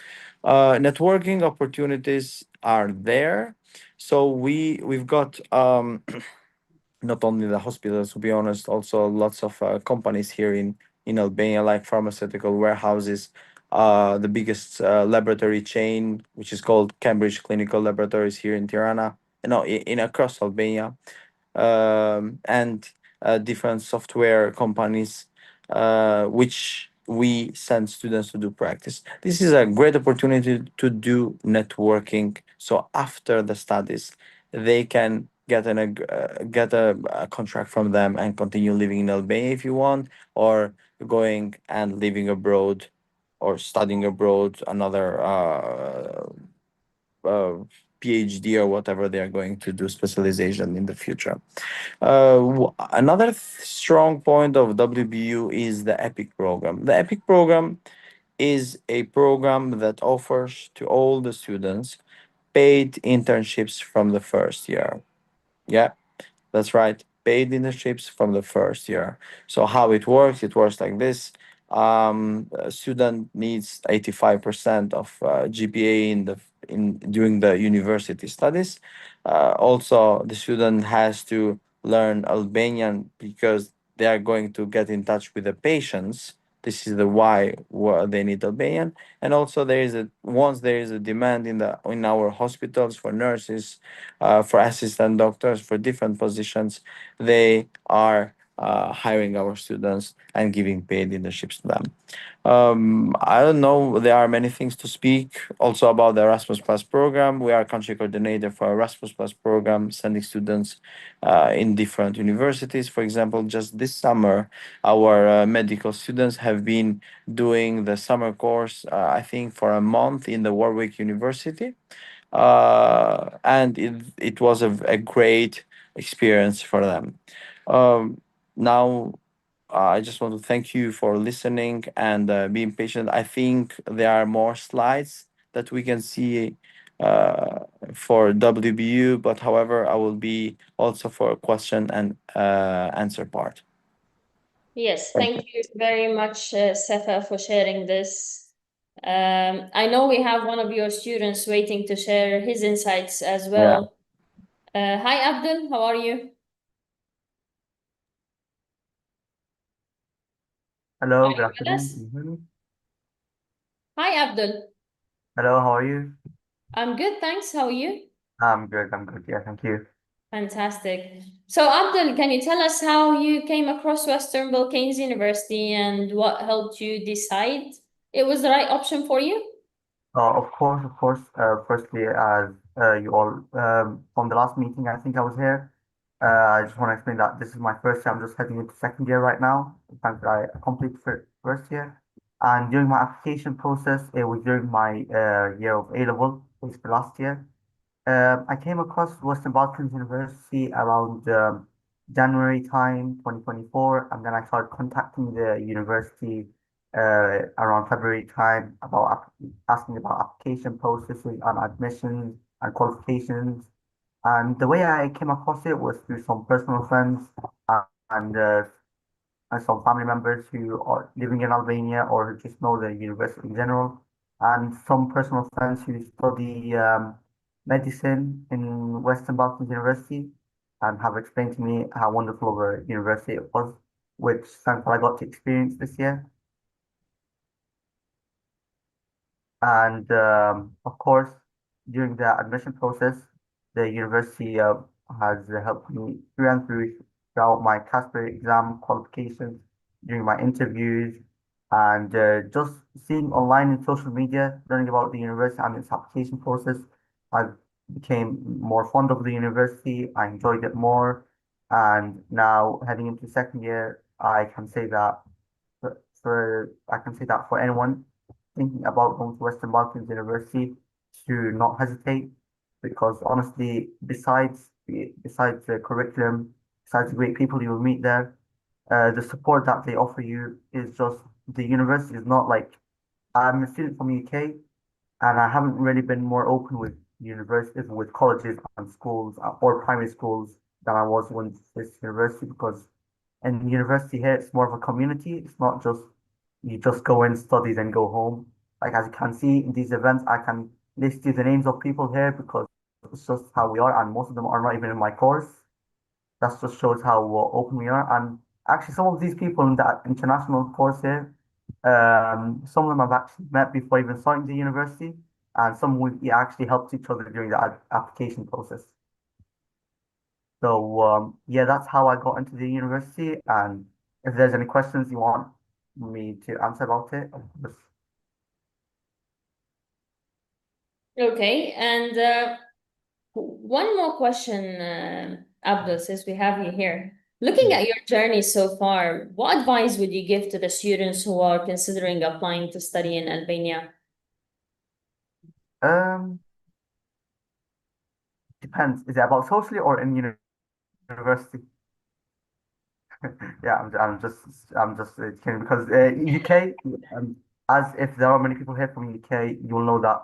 Networking opportunities are there. So we've got not only the hospitals, to be honest, also lots of companies here in Albania, like pharmaceutical warehouses. The biggest laboratory chain, which is called Cambridge Clinical Laboratories here in Tirana, in across Albania, and different software companies, which we send students to do practice. This is a great opportunity to do networking. So after the studies, they can get a contract from them and continue living in Albania if you want, or going and living abroad or studying abroad, another PhD or whatever they are going to do specialization in the future. Another strong point of WBU is the EPIC program. The EPIC program is a program that offers to all the students paid internships from the first year. Yeah, that's right. Paid internships from the first year. So how it works like this. A student needs 85% of GPA in during the university studies. Also, the student has to learn Albanian because they are going to get in touch with the patients. This is the why they need Albanian. And also there is a once there is a demand in our hospitals for nurses, for assistant doctors, for different positions, they are hiring our students and giving paid internships to them. I don't know, there are many things to speak also about the Erasmus Plus program. We are country coordinator for Erasmus Plus program, sending students in different universities. For example, just this summer, our medical students have been doing the summer course, I think, for a month in the Warwick University. And it was a great experience for them. Now, I just want to thank you for listening and being patient. I think there are more slides that we can see for WBU, but however, I will be also for a question and answer part. Yes, Thank thank you very much, Safa, for sharing this. I know we have one of your students waiting to share his insights as well. Hi, Abdul, how are you? Hello, Are good you with afternoon. us? Can you hear me? Hi, Abdul. Hello, how are you? I'm good, thanks. How are you? I'm good, I'm good. Yeah, thank you. Fantastic. So, Abdul, can you tell us how you came across Western Balkans University and what helped you decide it was the right option for you? Of course, of course. Firstly, as you all, from the last meeting, I think I was here. I just want to explain that this is my first year. I'm just heading into second year right now. Thanks, I completed first year. And during my application process, it was during my year of A level, basically last year. I came across Western Balkans University around January time, 2024, and then I started contacting the university around February time about asking about application processes and admissions and qualifications. And the way I came across it was through some personal friends and some family members who are living in Albania or who just know the university in general, and some personal friends who study medicine in Western Balkans University and have explained to me how wonderful of a university it was, which thankfully I got to experience this year. And of course, during the admission process, the university has helped me through and throughout my Casper exam qualifications, during my interviews, and just seeing online in social media, learning about the university and its application process. I became more fond of the university. I enjoyed it more. And now heading into second year, I can say that for anyone thinking about going to Western Balkans University to not hesitate, because honestly, besides the curriculum, besides the great people you will meet there, the support that they offer you is just the university is not like I'm a student from UK and I haven't really been more open with universities, with colleges and schools or primary schools than I was when this university, because in university here it's more of a community. It's not just you just go in, study, then go home. Like as you can see in these events, I can list you the names of people here because it's just how we are, and most of them are not even in my course. That just shows how open we are. And actually, some of these people in that international course here, some of them I've actually met before even starting the university, and some we actually helped each other during the application process. So yeah, that's how I got into the university. And if there's any questions you want me to answer about it, of course. Okay, and one more question, Abdul, since we have you here. Looking at your journey so far, what advice would you give to the students who are considering applying to study in Albania? Depends. Is it about socially or in university? Yeah, I'm just kidding because UK, as if there are many people here from UK, you'll know that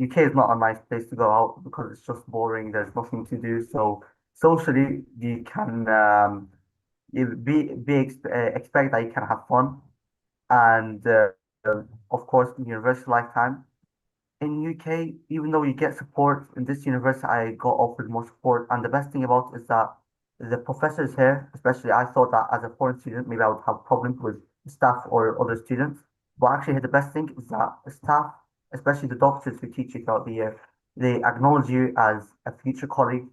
UK is not a nice place to go out because it's just boring. There's nothing to do. So socially, you can expect that you can have fun, and of course, in university lifetime in UK, even though you get support in this university, I got offered more support. And the best thing about it is that the professors here, especially I thought that as a foreign student, maybe I would have problems with staff or other students. But actually, the best thing is that the staff, especially the doctors who teach you throughout the year, they acknowledge you as a future colleague.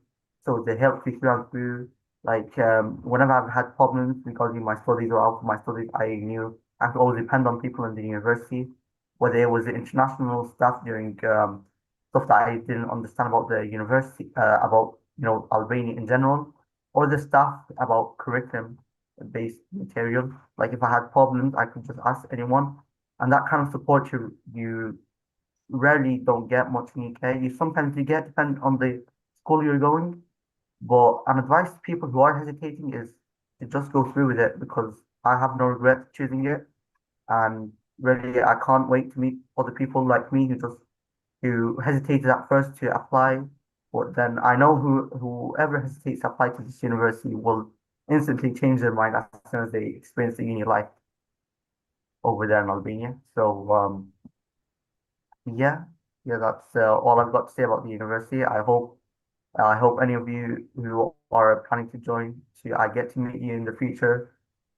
So they help you through. Like whenever I've had problems regarding my studies or out of my studies, I knew I could always depend on people in the university whether it was the international stuff during stuff that I didn't understand about the university, about Albania in general, or the stuff about curriculum-based material. Like if I had problems, I could just ask anyone, and that kind of support you rarely don't get much in UK. You sometimes you get depending on the school you're going, but an advice to people who are hesitating is to just go through with it because I have no regret choosing it. And really, I can't wait to meet other people like me who hesitated at first to apply. But then I know whoever hesitates to apply to this university will instantly change their mind as soon as they experience the uni life over there in Albania. So yeah, that's all I've got to say about the university. I hope any of you who are planning to join, I get to meet you in the future.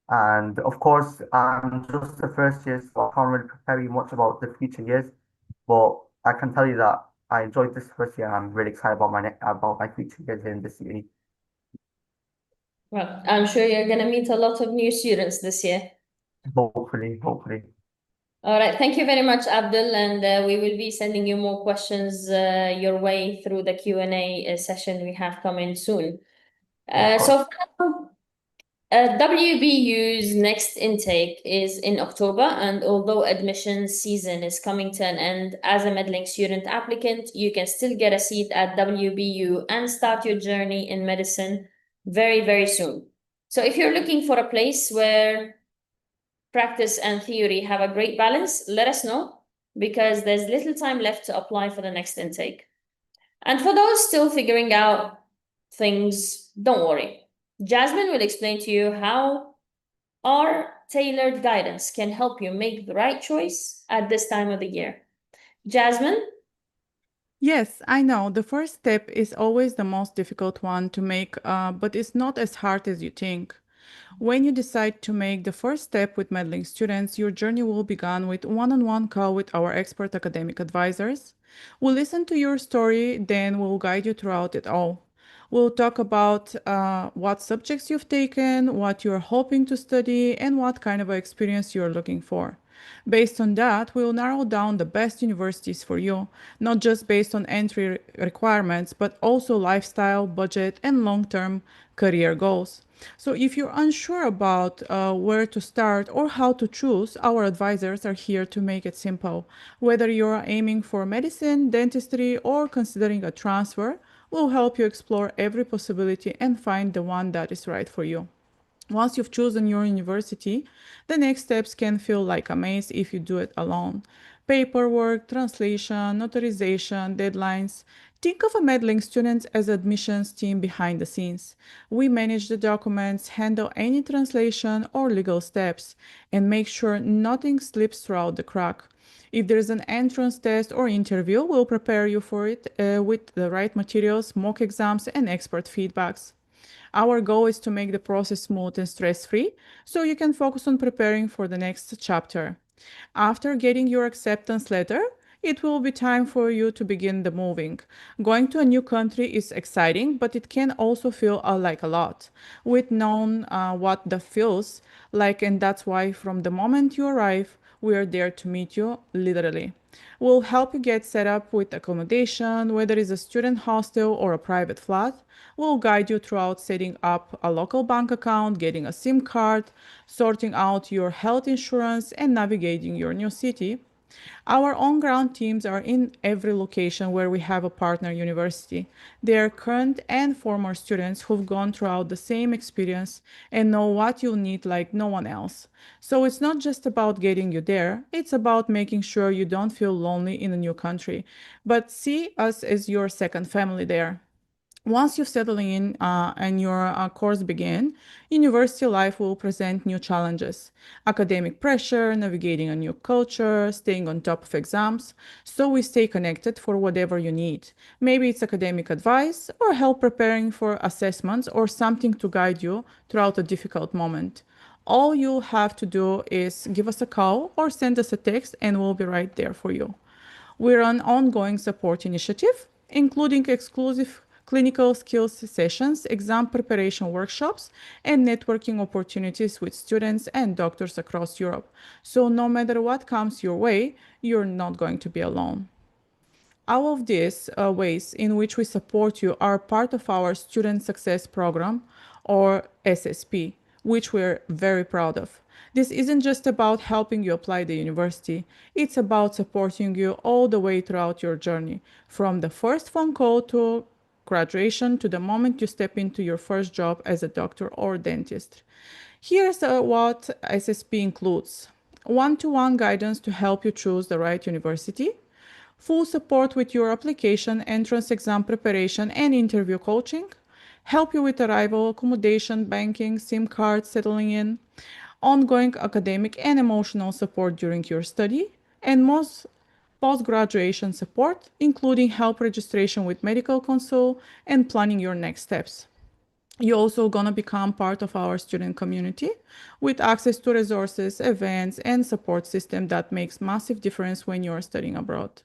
And of course, I'm just the first year, so I can't really prepare you much about the future years. But I can tell you that I enjoyed this first year, and I'm really excited about my future years here in this uni. Well, I'm sure you're going to meet a lot of new students this year. Hopefully. All right. Thank you very much, Abdul. And we will be sending you more questions your way through the Q&A session we have coming soon. Of course. So for now, WBU's next intake is in October, and although admissions season is coming to an end, as a Medlink student applicant, you can still get a seat at WBU and start your journey in medicine very, very soon. So if you're looking for a place where practice and theory have a great balance, let us know, because there's little time left to apply for the next intake. And for those still figuring out things, don't worry. Jasmine will explain to you how our tailored guidance can help you make the right choice at this time of the year. Jasmine? Yes, I know. The first step is always the most difficult one to make, but it's not as hard as you think. When you decide to make the first step with Medlink students, your journey will begin with one-on-one call with our expert academic advisors. We'll listen to your story, then we'll guide you throughout it all. We'll talk about what subjects you've taken, what you're hoping to study, and what kind of experience you're looking for. Based on that, we'll narrow down the best universities for you, not just based on entry requirements, but also lifestyle, budget, and long-term career goals. So if you're unsure about where to start or how to choose, our advisors are here to make it simple. Whether you're aiming for medicine, dentistry, or considering a transfer, we'll help you explore every possibility and find the one that is right for you. Once you've chosen your university, the next steps can feel like a maze if you do it alone. Paperwork, translation, notarization, deadlines. Think of a Medlink student as admissions team behind the scenes. We manage the documents, handle any translation or legal steps, and make sure nothing slips throughout the crack. If there's an entrance test or interview, we'll prepare you for it with the right materials, mock exams, and expert feedbacks. Our goal is to make the process smooth and stress-free, so you can focus on preparing for the next chapter. After getting your acceptance letter, it will be time for you to begin the moving. Going to a new country is exciting, but it can also feel like a lot. We've known what that feels like, and that's why from the moment you arrive, we are there to meet you, literally. We'll help you get set up with accommodation, whether it's a student hostel or a private flat. We'll guide you throughout setting up a local bank account, getting a SIM card, sorting out your health insurance, and navigating your new city. Our on-ground teams are in every location where we have a partner university. They are current and former students who've gone throughout the same experience and know what you'll need like no one else. So it's not just about getting you there, it's about making sure you don't feel lonely in a new country, but see us as your second family there. Once you settle in and your course begin, university life will present new challenges. Academic pressure, navigating a new culture, staying on top of exams. So we stay connected for whatever you need. Maybe it's academic advice or help preparing for assessments or something to guide you throughout a difficult moment. All you have to do is give us a call or send us a text and we'll be right there for you. We're an ongoing support initiative, including exclusive clinical skills sessions, exam preparation workshops, and networking opportunities with students and doctors across Europe. So no matter what comes your way, you're not going to be alone. All of these ways in which we support you are part of our Student Success Program, or SSP, which we're very proud of. This isn't just about helping you apply the university, it's about supporting you all the way throughout your journey, from the first phone call to graduation to the moment you step into your first job as a doctor or dentist. Here's what SSP includes: one-to-one guidance to help you choose the right university, full support with your application, entrance exam preparation, and interview coaching, help you with arrival, accommodation, banking, SIM card, settling in, ongoing academic and emotional support during your study, and most post-graduation support, including help registration with medical consult and planning your next steps. You're also going to become part of our student community with access to resources, events, and support system that makes massive difference when you're studying abroad.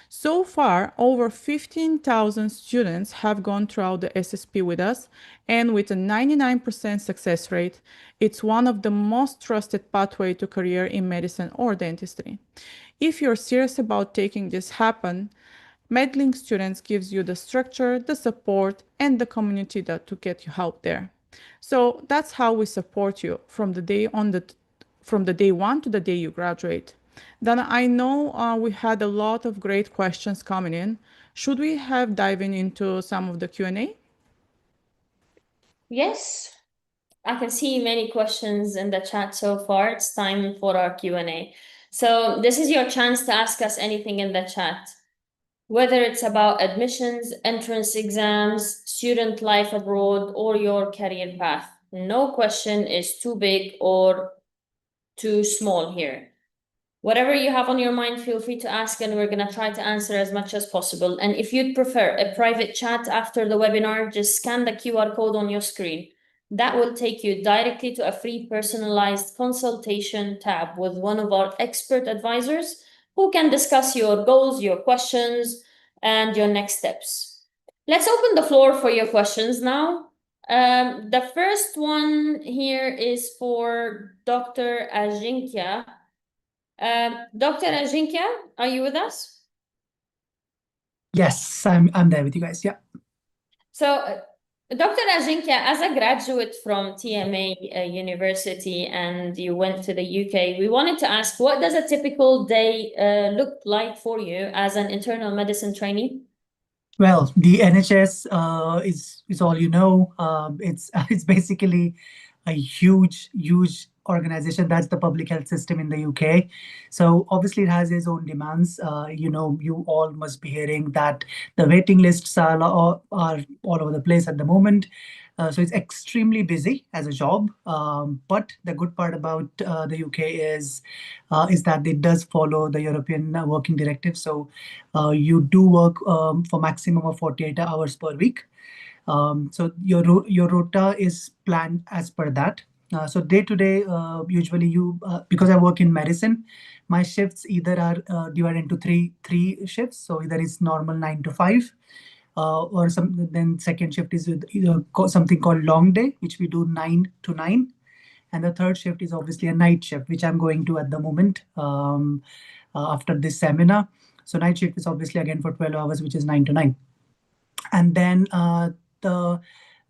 So far, over 15,000 students have gone throughout the SSP with us, and with a 99% success rate, it's one of the most trusted pathway to career in medicine or dentistry. If you're serious about taking this happen, Medlink Students gives you the structure, the support, and the community to get you help there. So that's how we support you from the day one to the day you graduate. Dana, I know we had a lot of great questions coming in. Should we have diving into some of the Q&A? Yes, I can see many questions in the chat so far. It's time for our Q&A. So this is your chance to ask us anything in the chat, whether it's about admissions, entrance exams, student life abroad, or your career path. No question is too big or too small here. Whatever you have on your mind, feel free to ask, and we're going to try to answer as much as possible. And if you'd prefer a private chat after the webinar, just scan the QR code on your screen. That will take you directly to a free personalized consultation tab with one of our expert advisors who can discuss your goals, your questions, and your next steps. Let's open the floor for your questions now. The first one here is for Dr. Ajinkya. Dr. Ajinkya, are you with us? Yes, I'm there with you guys. Yeah. So, Dr. Ajinkya, as a graduate from TMA University and you went to the UK, we wanted to ask, what does a typical day look like for you as an internal medicine trainee? Well, the NHS is all you know. It's basically a huge organization. That's the public health system in the UK. So obviously it has its own demands. You all must be hearing that the waiting lists are all over the place at the moment. So it's extremely busy as a job. But the good part about the UK is that it does follow the European working directive. So you do work for maximum of 48 hours per week. So your rota is planned as per that. So day to day, usually because I work in medicine, my shifts either are divided into three shifts. So either it's normal 9 to 5, or then second shift is with something called long day, which we do 9 to 9. And the third shift is obviously a night shift, which I'm going to at the moment after this seminar. So night shift is obviously again for 12 hours, which is 9 to 9. And then the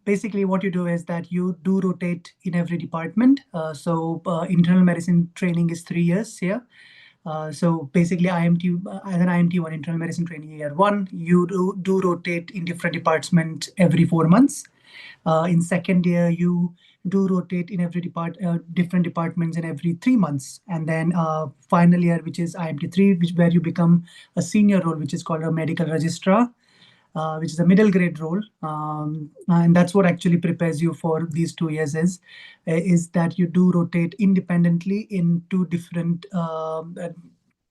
basically what you do is that you do rotate in every department. So internal medicine training is 3 years here. So basically, IMT as an IMT1 internal medicine training year one, you do rotate in different departments every 4 months. In second year, you do rotate in every different departments in every 3 months, and then final year, which is IMT3, where you become a senior role, which is called a medical registrar. Which is a middle grade role, and that's what actually prepares you for these 2 years is that you do rotate independently in 2 different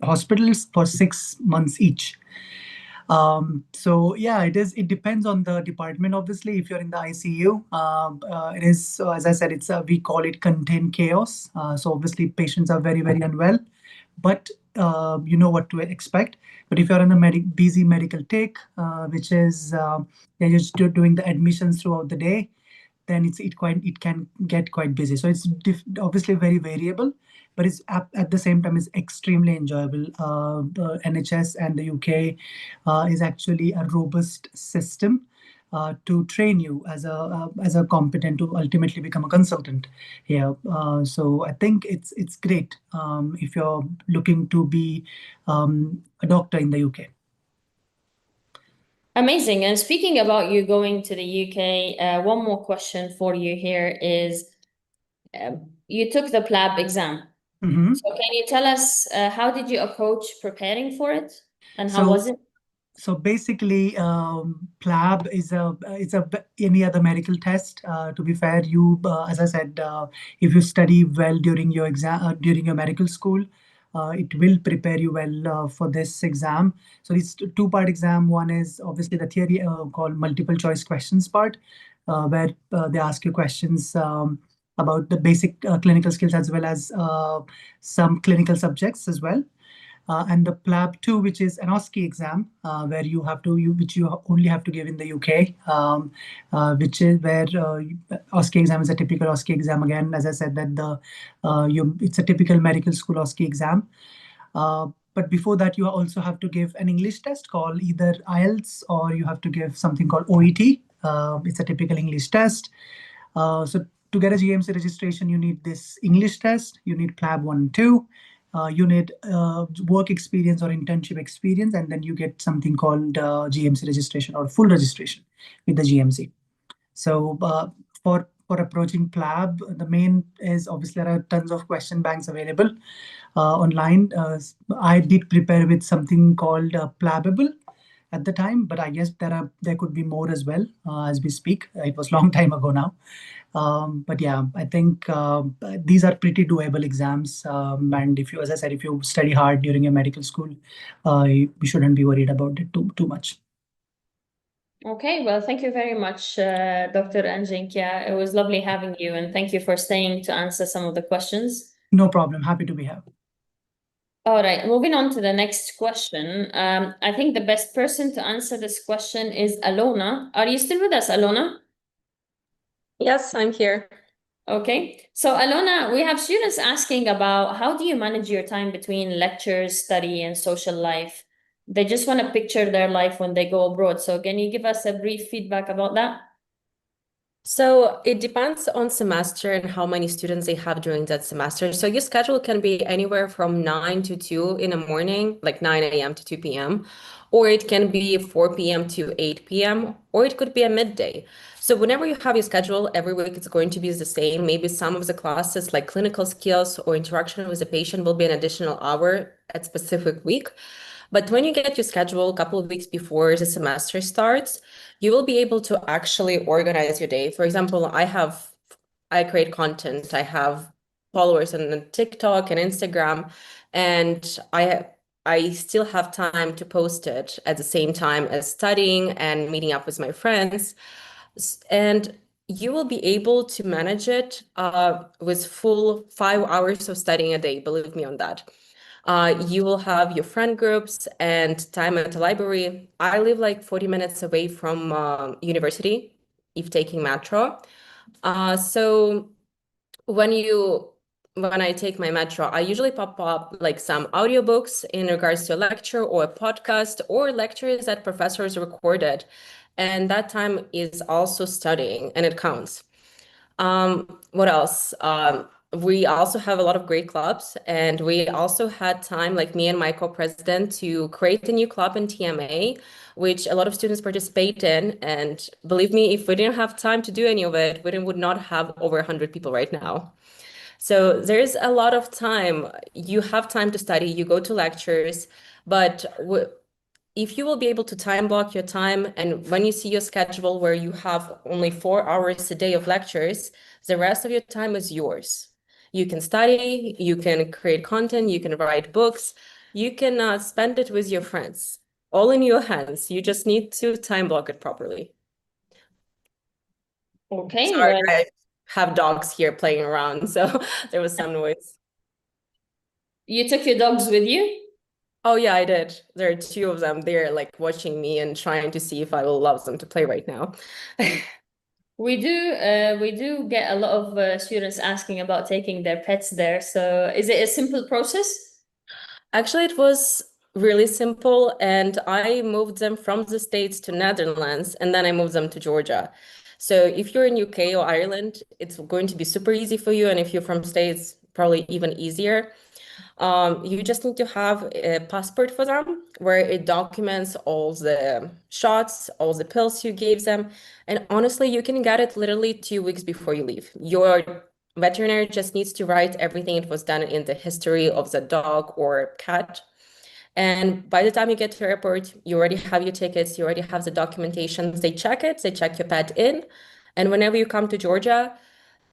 hospitals for 6 months each. So yeah, it depends on the department. Obviously, if you're in the ICU, it is, so as I said, it's we call it contained chaos. So obviously patients are very, very unwell, but you know what to expect. But if you're in a busy medical take, which is they're just doing the admissions throughout the day, then it can get quite busy. So it's obviously very variable, but it's at the same time it's extremely enjoyable. The NHS and the UK is actually a robust system to train you as a competent to ultimately become a consultant here. So I think it's great if you're looking to be a doctor in the UK. Amazing. And speaking about you going to the UK, one more question for you here is you took the PLAB exam. So can you tell us how did you approach preparing for it and how was it? So basically, PLAB is any other medical test. To be fair, you as I said, if you study well during your exam during your medical school, it will prepare you well for this exam. So it's a 2-part exam. One is obviously the theory called multiple choice questions part, where they ask you questions about the basic clinical skills as well as some clinical subjects as well. And the PLAB 2, which is an OSCE exam, where which you only have to give in the UK, which is where OSCE exam is a typical OSCE exam. Again, as I said, that it's a typical medical school OSCE exam. But before that, you also have to give an English test called either IELTS, or you have to give something called OET. It's a typical English test. So to get a GMC registration, you need this English test, you need PLAB 1 and 2. You need work experience or internship experience, and then you get something called GMC registration or full registration with the GMC. So for approaching PLAB, the main is obviously there are tons of question banks available online. I did prepare with something called PLABable at the time, but I guess there could be more as well as we speak. It was a long time ago now. But yeah, I think these are pretty doable exams. And if you, as I said, if you study hard during your medical school, you shouldn't be worried about it too much. Okay, well, thank you very much, Dr. Anginkia. It was lovely having you, and thank you for staying to answer some of the questions. No problem. Happy to be here. All right, moving on to the next question. I think the best person to answer this question is Alona. Are you still with us, Alona? Yes, I'm here. Okay, so Alona, we have students asking about how do you manage your time between lectures, study, and social life? They just want to picture their life when they go abroad. So can you give us a brief feedback about that? So it depends on semester and how many students they have during that semester. So your schedule can be anywhere from 9 to 2 in the morning, like 9 a.m. to 2 p.m., or it can be 4 p.m. to 8 p.m., or it could be a midday. So whenever you have your schedule, every week it's going to be the same. Maybe some of the classes like clinical skills or interaction with the patient will be an additional hour at specific week. But when you get your schedule a couple of weeks before the semester starts, you will be able to actually organize your day. For example, I create content. I have followers on TikTok and Instagram, and I still have time to post it at the same time as studying and meeting up with my friends. And you will be able to manage it with full 5 hours of studying a day, believe me on that. You will have your friend groups and time at the library. I live like 40 minutes away from university, if taking metro. So when I take my metro, I usually pop up like some audiobooks in regards to a lecture or a podcast or lectures that professors recorded. And that time is also studying and it counts. What else? We also have a lot of great clubs, and we also had time, like me and my co-president, to create a new club in TMA, which a lot of students participate in. And believe me, if we didn't have time to do any of it, we would not have over 100 people right now. So there's a lot of time. You have time to study, you go to lectures, but if you will be able to time block your time, and when you see your schedule where you have only 4 hours a day of lectures, the rest of your time is yours. You can study, you can create content, you can write books, you can spend it with your friends, all in your hands. You just need to time block it properly. Okay, Sorry, well, I have dogs here playing around, so there was some noise. you took your dogs with you? Oh yeah, I did. There are two of them. They're like watching me and trying to see if I will allow them to play right now. We do get a lot of students asking about taking their pets there. So is it a simple process? Actually, it was really simple, and I moved them from the States to Netherlands, and then I moved them to Georgia. So if you're in UK or Ireland, it's going to be super easy for you, and if you're from States, probably even easier. You just need to have a passport for them where it documents all the shots, all the pills you gave them. And honestly, you can get it literally 2 weeks before you leave. Your veterinary just needs to write everything it was done in the history of the dog or cat. And by the time you get to the airport, you already have your tickets, you already have the documentation. They check it, they check your pet in. And whenever you come to Georgia,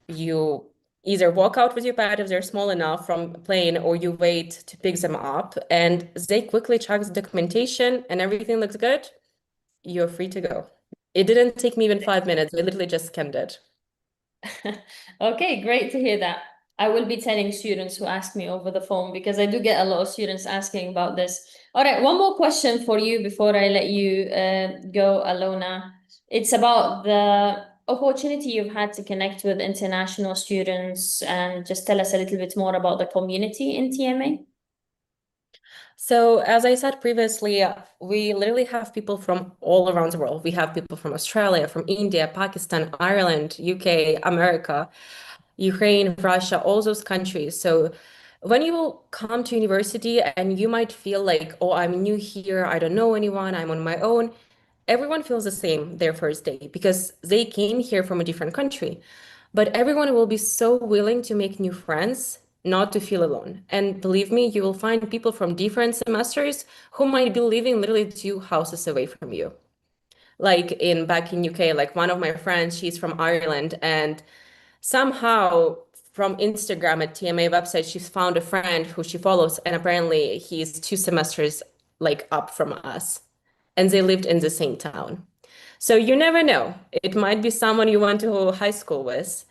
you either walk out with your pet if they're small enough from a plane, or you wait to pick them up, and they quickly check the documentation and everything looks good. You're free to go. It didn't take me even 5 minutes. I literally just scanned it. Okay, great to hear that. I will be telling students who ask me over the phone because I do get a lot of students asking about this. All right, one more question for you before I let you go, Alona. It's about the opportunity you've had to connect with international students, and just tell us a little bit more about the community in TMA. So, as I said previously, we literally have people from all around the world. We have people from Australia, from India, Pakistan, Ireland, UK, America, Ukraine, Russia, all those countries. So, when you come to university and you might feel like, oh, I'm new here, I don't know anyone, I'm on my own. Everyone feels the same their first day because they came here from a different country. But everyone will be so willing to make new friends, not to feel alone. And believe me, you will find people from different semesters who might be living literally 2 houses away from you. Like back in UK, like one of my friends, she's from Ireland, and somehow from Instagram at TMA website, she's found a friend who she follows, and apparently he's 2 semesters like up from us, and they lived in the same town. So you never know. It might be someone you went to high school with,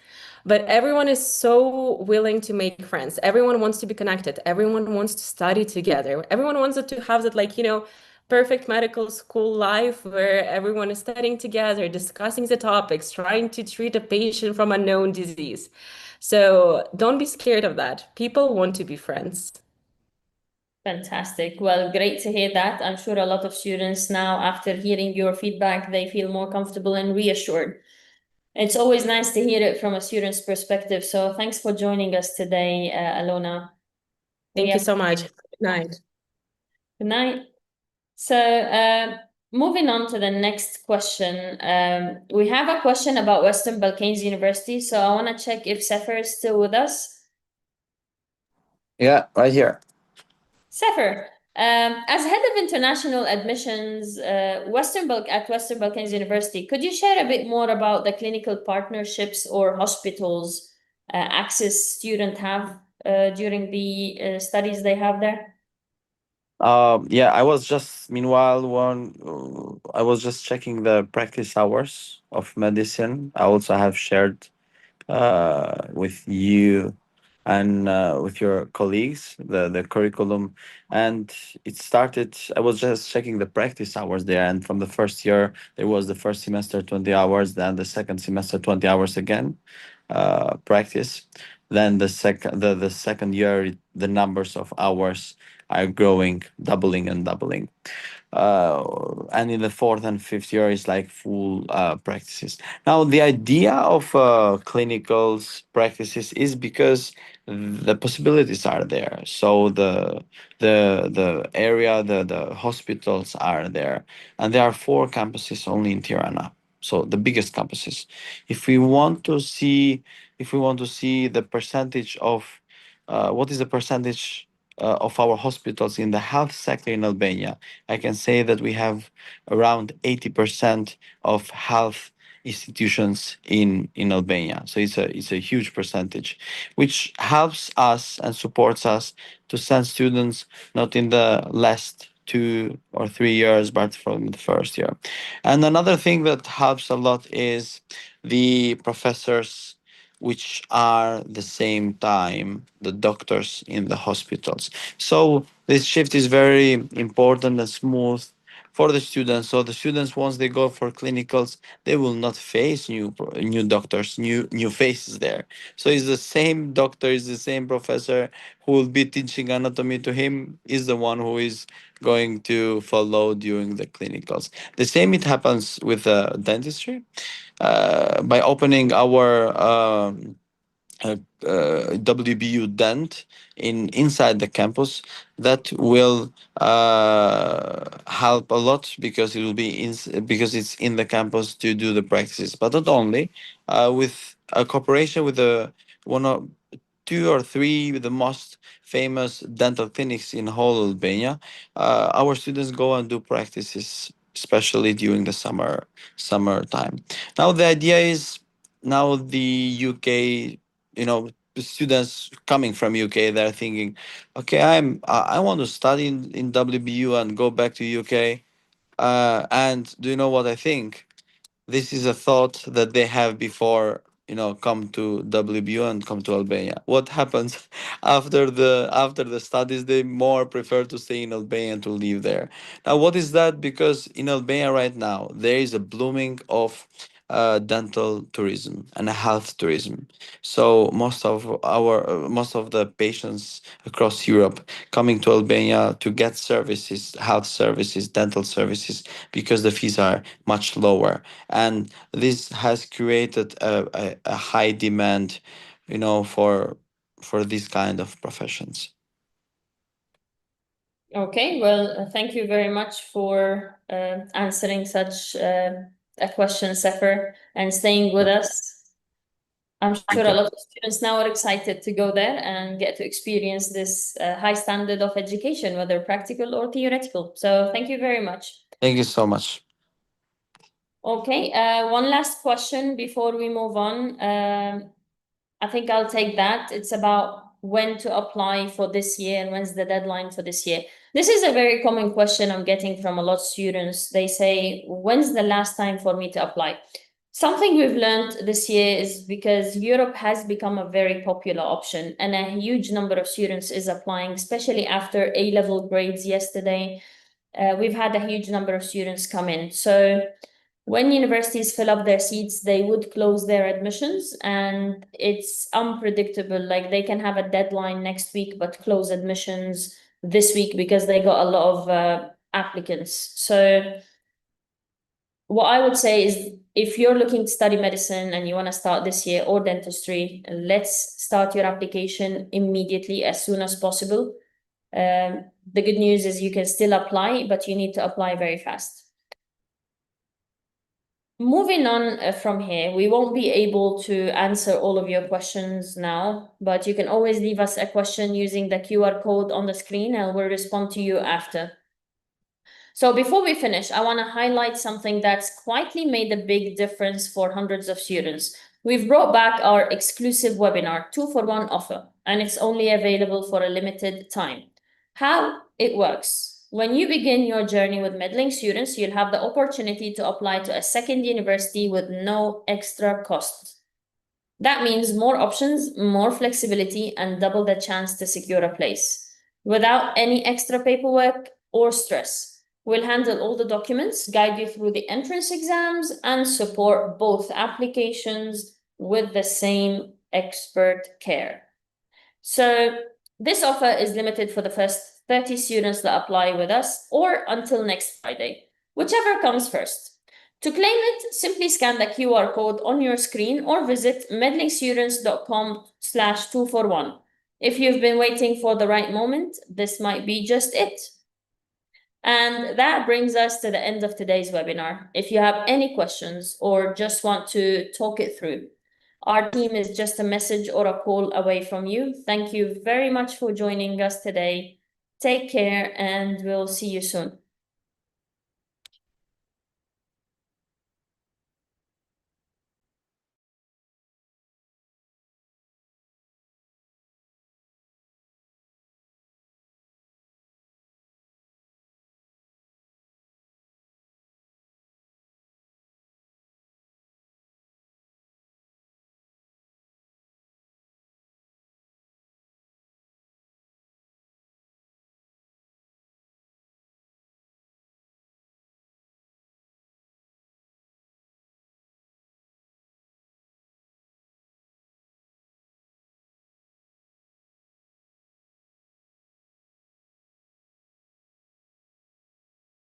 but everyone is so willing to make friends. Everyone wants to be connected. Everyone wants to study together. Everyone wants to have that, like, perfect medical school life where everyone is studying together, discussing the topics, trying to treat a patient from a known disease. So don't be scared of that. People want to be friends. Fantastic. Well, great to hear that. I'm sure a lot of students now, after hearing your feedback, they feel more comfortable and reassured. It's always nice to hear it from a student's perspective. So thanks for joining us today, Alona. Thank you so much. Good night. Good night. So moving on to the next question. We have a question about Western Balkans University. So I want to check if Sefer is still with us. Yeah, right here. Sefer, as head of international admissions at Western Balkans University, could you share a bit more about the clinical partnerships or hospitals access students have during the studies they have there? Yeah, I was just meanwhile I was just checking the practice hours of medicine. I also have shared with you and with your colleagues the curriculum, and it started. I was just checking the practice hours there, and from the first year there was the first semester 20 hours, then the second semester 20 hours again. practice. Then the second year, the numbers of hours are growing, doubling and doubling. And in the fourth and fifth year is like full practices. Now, the idea of clinicals practices is because the possibilities are there. So the area, the hospitals are there, and there are 4 campuses only in Tirana. So the biggest campuses. If we want to see, the percentage of what is the percentage of our hospitals in the health sector in Albania, I can say that we have around 80% of health institutions in Albania. So it's a huge percentage, which helps us and supports us to send students not in the last 2 or 3 years, but from the first year. And another thing that helps a lot is the professors, which are the same time the doctors in the hospitals. So this shift is very important and smooth for the students. So the students, once they go for clinicals, they will not face new doctors, new faces there. So it's the same doctor, is the same professor who will be teaching anatomy to him, is the one who is going to follow during the clinicals. The same it happens with dentistry. By opening our WBU Dent inside the campus, that will help a lot, because it will be because it's in the campus to do the practices. But not only, with a cooperation with one of 2 or 3 the most famous dental clinics in whole Albania, our students go and do practices, especially during the summer time. Now the idea is, now the UK, the students coming from UK, they're thinking, okay, I want to study in WBU and go back to UK. And do you know what I think? This is a thought that they have before, come to WBU and come to Albania. What happens after the studies? They more prefer to stay in Albania and to live there. Now, what is that? Because in Albania right now there is a blooming of dental tourism and health tourism. So most of the patients across Europe coming to Albania to get services, health services, dental services, because the fees are much lower, and this has created a high demand, for these kind of professions. Okay, well, thank you very much for answering such a question, Sefer, and staying with us. I'm sure a lot of students now are excited to go there and get to experience this high standard of education, whether practical or theoretical. So thank you very much. Thank you so much. Okay, one last question before we move on. I think I'll take that. It's about when to apply for this year and when's the deadline for this year. This is a very common question I'm getting from a lot of students. They say, when's the last time for me to apply? Something we've learned this year is because Europe has become a very popular option and a huge number of students is applying, especially after A-level grades yesterday. We've had a huge number of students come in. So when universities fill up their seats, they would close their admissions, and it's unpredictable. Like they can have a deadline next week, but close admissions this week because they got a lot of applicants. So what I would say is, if you're looking to study medicine and you want to start this year, or dentistry, let's start your application immediately, as soon as possible. The good news is you can still apply, but you need to apply very fast. Moving on from here, we won't be able to answer all of your questions now, but you can always leave us a question using the QR code on the screen and we'll respond to you after. So before we finish, I want to highlight something that's quietly made a big difference for hundreds of students. We've brought back our exclusive webinar, 2-for-1 offer, and it's only available for a limited time. How it works. When you begin your journey with Medlink students, you'll have the opportunity to apply to a second university with no extra cost. That means more options, more flexibility, and double the chance to secure a place without any extra paperwork or stress. We'll handle all the documents, guide you through the entrance exams, and support both applications, with the same expert care. So this offer is limited for the first 30 students that apply with us or until next Friday, whichever comes first. To claim it, simply scan the QR code on your screen or visit medlinkstudents.com/241. If you've been waiting for the right moment, this might be just it. And that brings us to the end of today's webinar. If you have any questions or just want to talk it through, our team is just a message or a call away from you. Thank you very much for joining us today. Take care and we'll see you soon.